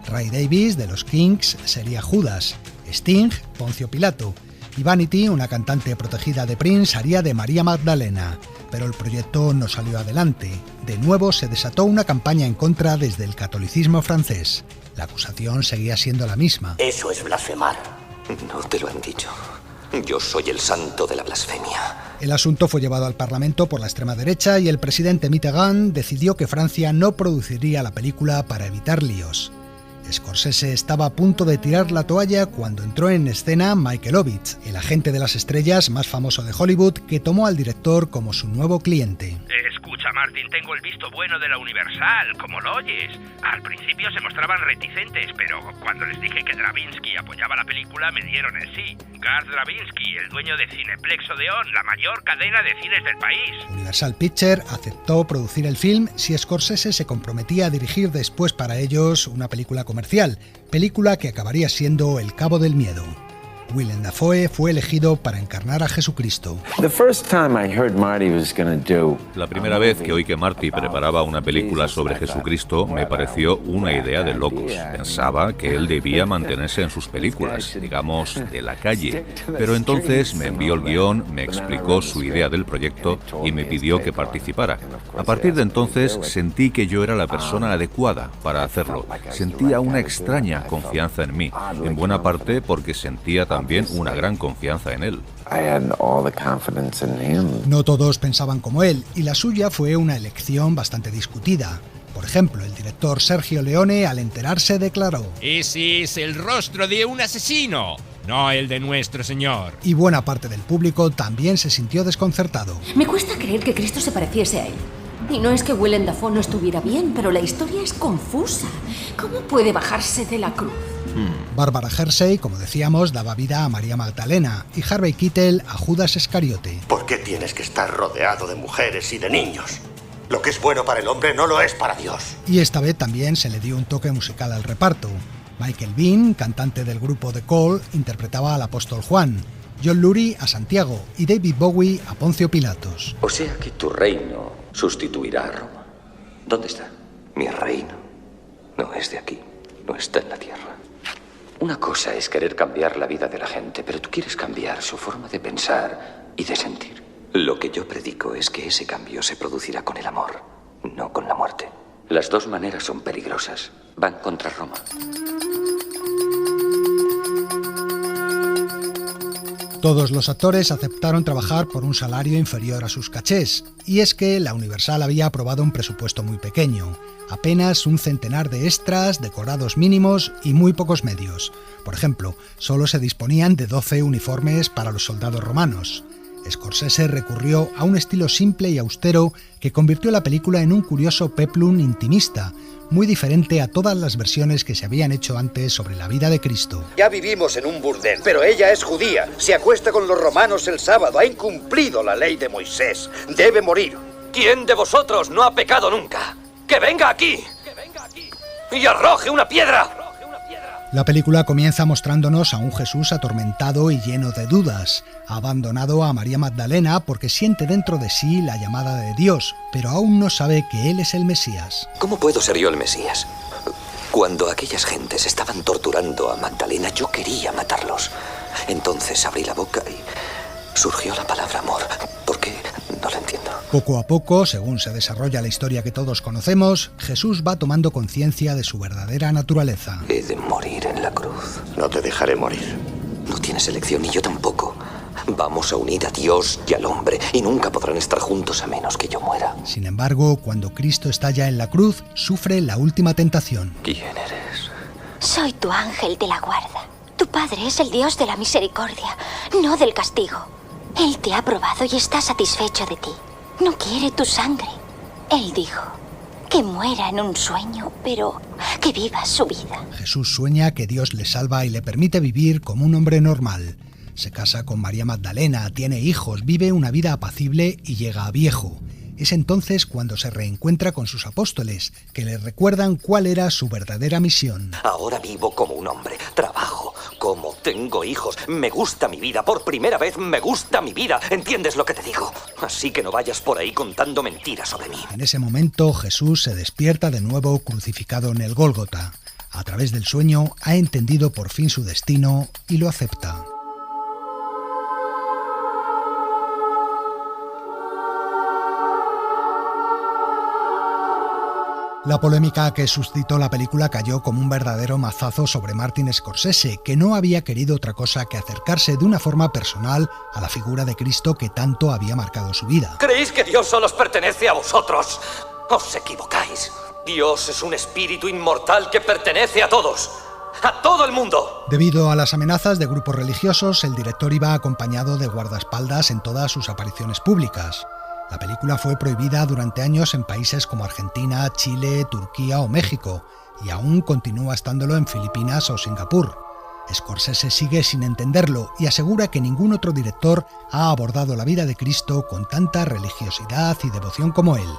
Ray Davies, de los Kinks, sería Judas, Sting, Poncio Pilato, y Vanity, una cantante protegida de Prince, haría de María Magdalena. Pero el proyecto no salió adelante. De nuevo se desató una campaña en contra desde el catolicismo francés. La acusación seguía siendo la misma. Eso es blasfemar. No te lo han dicho. Yo soy el santo de la blasfemia. El asunto fue llevado al Parlamento por la extrema derecha y el presidente Mitterrand decidió que Francia no produciría la película para evitar líos. Scorsese estaba a punto de tirar la toalla cuando entró en escena Michael Ovitz, el agente de las estrellas más famoso de Hollywood, que tomó al director como su nuevo cliente. Escucha, Martin, tengo el visto bueno de la Universal, como lo oyes. Al principio se mostraban reticentes, pero cuando les dije que Dravinsky apoyaba la película, me dieron el sí. Garth Dravinsky, el dueño de Cineplex Odeon, la mayor cadena de cines del país. Universal Pictures aceptó producir el film si Scorsese se comprometía a dirigir después para ellos una película comercial, película que acabaría siendo El Cabo del Miedo. Willem Dafoe fue elegido para encarnar a Jesucristo. La primera vez que oí que Marty preparaba una película sobre Jesucristo me pareció una idea de locos. Pensaba que él debía mantenerse en sus películas, digamos, de la calle. Pero entonces me envió el guión, me explicó su idea del proyecto y me pidió que participara. A partir de entonces sentí que yo era la persona adecuada para hacerlo. Sentía una extraña confianza en mí, en buena parte porque sentía también una gran confianza en él. No todos pensaban como él, y la suya fue una elección bastante discutida. Por ejemplo, el director Sergio Leone, al enterarse, declaró: ese es el rostro de un asesino, no el de nuestro Señor. Y buena parte del público también se sintió desconcertado. Me cuesta creer que Cristo se pareciese a él. Y no es que Willem Dafoe no estuviera bien, pero la historia es confusa. ¿Cómo puede bajarse de la cruz? Bárbara Hershey, como decíamos, daba vida a María Magdalena y Harvey Keitel a Judas Iscariote. ¿Por qué tienes que estar rodeado de mujeres y de niños? Lo que es bueno para el hombre no lo es para Dios. Y esta vez también se le dio un toque musical al reparto. Michael Biehn, cantante del grupo The Call, interpretaba al apóstol Juan, John Lurie a Santiago y David Bowie a Poncio Pilatos. O sea que tu reino sustituirá a Roma. ¿Dónde está? Mi reino no es de aquí, no está en la tierra. Una cosa es querer cambiar la vida de la gente, pero tú quieres cambiar su forma de pensar y de sentir. Lo que yo predico es que ese cambio se producirá con el amor, no con la muerte. Las dos maneras son peligrosas. Van contra Roma. Todos los actores aceptaron trabajar por un salario inferior a sus cachés, y es que la Universal había aprobado un presupuesto muy pequeño, apenas un centenar de extras, decorados mínimos y muy pocos medios. Por ejemplo, solo se disponían de 12 uniformes para los soldados romanos. Scorsese recurrió a un estilo simple y austero que convirtió la película en un curioso peplum intimista, muy diferente a todas las versiones que se habían hecho antes sobre la vida de Cristo. Ya vivimos en un burdel, pero ella es judía, se acuesta con los romanos el sábado, ha incumplido la ley de Moisés, debe morir. ¿Quién de vosotros no ha pecado nunca? ¡Que venga aquí! ¡Y arroje una piedra! La película comienza mostrándonos a un Jesús atormentado y lleno de dudas. Ha abandonado a María Magdalena porque siente dentro de sí la llamada de Dios, pero aún no sabe que Él es el Mesías. ¿Cómo puedo ser yo el Mesías? Cuando aquellas gentes estaban torturando a Magdalena, yo quería matarlos. Entonces abrí la boca y surgió la palabra amor. ¿Por qué? No lo entiendo. Poco a poco, según se desarrolla la historia que todos conocemos, Jesús va tomando conciencia de su verdadera naturaleza. He de morir en la cruz. No te dejaré morir. No tienes elección y yo tampoco. Vamos a unir a Dios y al hombre y nunca podrán estar juntos a menos que yo muera. Sin embargo, cuando Cristo está ya en la cruz, sufre la última tentación. ¿Quién eres? Soy tu ángel de la guarda. Tu padre es el Dios de la misericordia, no del castigo. Él te ha probado y está satisfecho de ti. No quiere tu sangre. Él dijo que muera en un sueño, pero que viva su vida. Jesús sueña que Dios le salva y le permite vivir como un hombre normal. Se casa con María Magdalena, tiene hijos, vive una vida apacible y llega a viejo. Es entonces cuando se reencuentra con sus apóstoles, que le recuerdan cuál era su verdadera misión. Ahora vivo como un hombre, trabajo, como, tengo hijos, me gusta mi vida, por primera vez me gusta mi vida, ¿entiendes lo que te digo? Así que no vayas por ahí contando mentiras sobre mí. En ese momento Jesús se despierta de nuevo crucificado en el Gólgota. A través del sueño ha entendido por fin su destino y lo acepta. La polémica que suscitó la película cayó como un verdadero mazazo sobre Martin Scorsese, que no había querido otra cosa que acercarse de una forma personal a la figura de Cristo que tanto había marcado su vida. ¿Creéis que Dios solo os pertenece a vosotros? Os equivocáis. Dios es un espíritu inmortal que pertenece a todos. ¡A todo el mundo! Debido a las amenazas de grupos religiosos, el director iba acompañado de guardaespaldas en todas sus apariciones públicas. La película fue prohibida durante años en países como Argentina, Chile, Turquía o México, y aún continúa estándolo en Filipinas o Singapur. Scorsese sigue sin entenderlo y asegura que ningún otro director ha abordado la vida de Cristo con tanta religiosidad y devoción como él.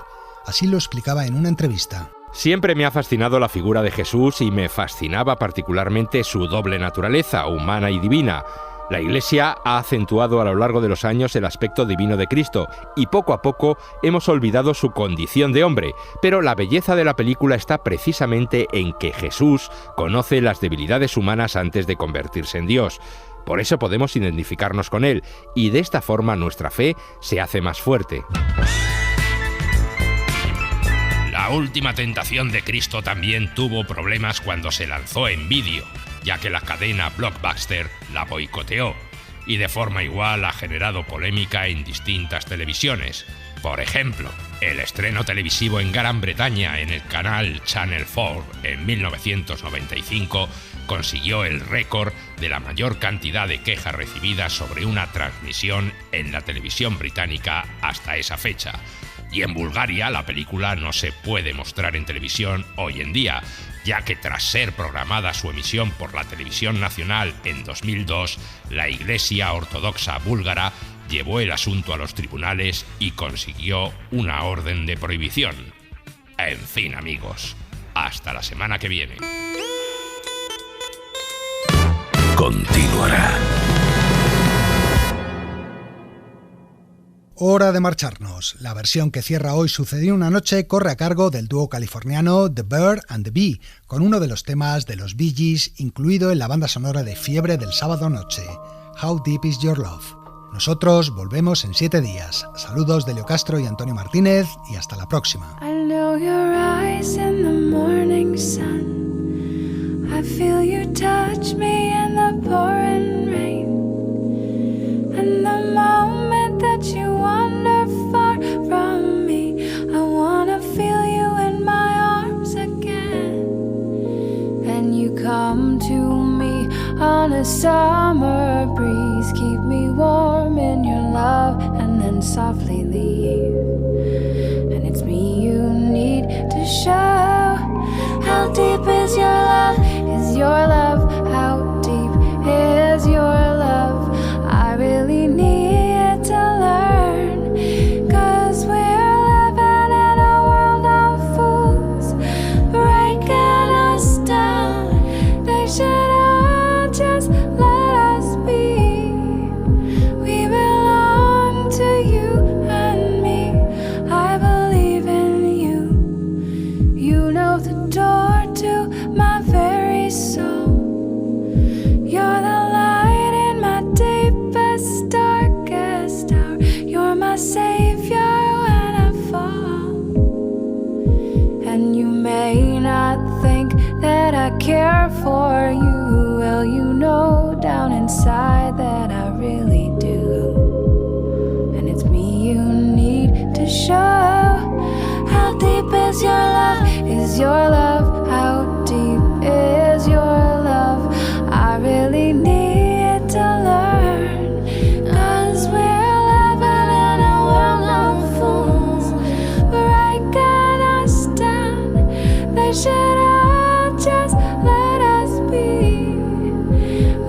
Así lo explicaba en una entrevista. Siempre me ha fascinado la figura de Jesús y me fascinaba particularmente su doble naturaleza, humana y divina. La Iglesia ha acentuado a lo largo de los años el aspecto divino de Cristo y poco a poco hemos olvidado su condición de hombre, pero la belleza de la película está precisamente en que Jesús conoce las debilidades humanas antes de convertirse en Dios. Por eso podemos identificarnos con él y de esta forma nuestra fe se hace más fuerte. La última tentación de Cristo también tuvo problemas cuando se lanzó en vídeo, ya que la cadena Blockbuster la boicoteó y de forma igual ha generado polémica en distintas televisiones. Por ejemplo, el estreno televisivo en Gran Bretaña en el canal Channel 4 en 1995 consiguió el récord de la mayor cantidad de quejas recibidas sobre una transmisión en la televisión británica hasta esa fecha. Y en Bulgaria la película no se puede mostrar en televisión hoy en día, ya que tras ser programada su emisión por la televisión nacional en 2002, la Iglesia Ortodoxa búlgara llevó el asunto a los tribunales y consiguió una orden de prohibición. En fin, amigos, hasta la semana que viene. Continuará. Hora de marcharnos. La versión que cierra hoy Sucedió una noche corre a cargo del dúo californiano The Bird and the Bee, con uno de los temas de los Bee Gees incluido en la banda sonora de Fiebre del sábado noche, How Deep Is Your Love. Nosotros volvemos en 7 días. Saludos de Leo Castro y Antonio Martínez y hasta la próxima. I know your eyes in the morning sun. I feel you touch me in the pouring rain. And the moment that you wander far from me, I wanna feel you in my arms again. And you come to me on a summer breeze, keep me warm in your love and then softly leave. And it's me you need to show. How deep is your love? Is your love? How deep is your love? I really need to learn, 'cause we're living in a world of fools, breaking us down. They should care for you. Well, you know down inside that I really do. And it's me you need to show. How deep is your love? Is your love? How deep is your love? I really need to learn. 'Cause we're living in a world of fools. Breaking us down. They should all just let us be.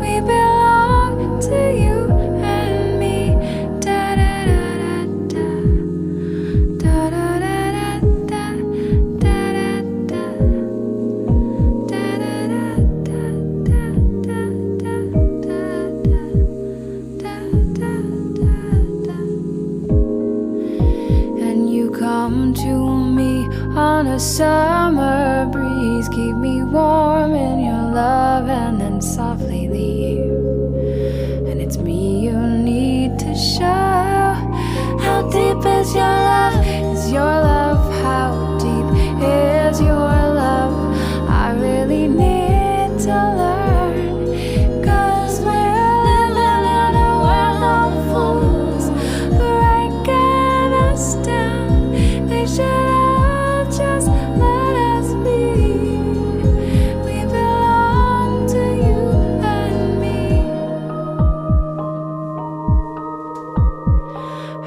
We belong to you and me. Da da da da da da da da da da da. And you come to me on a summer breeze, keep me warm in your love, and then softly leave. And it's me you need to show. How deep is your love? Is your love? How deep is your love? I really need to learn. 'Cause we're living in a world of fools, breaking us down. They should all just let us be. We belong to you and me.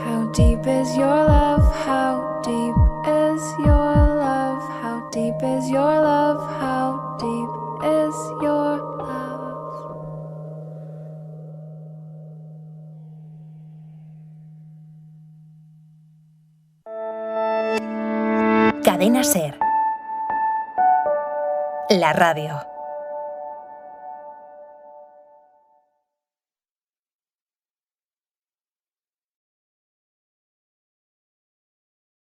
How deep is your love? How deep is your love? How deep is your love? How deep is your love? Cadena SER. La radio.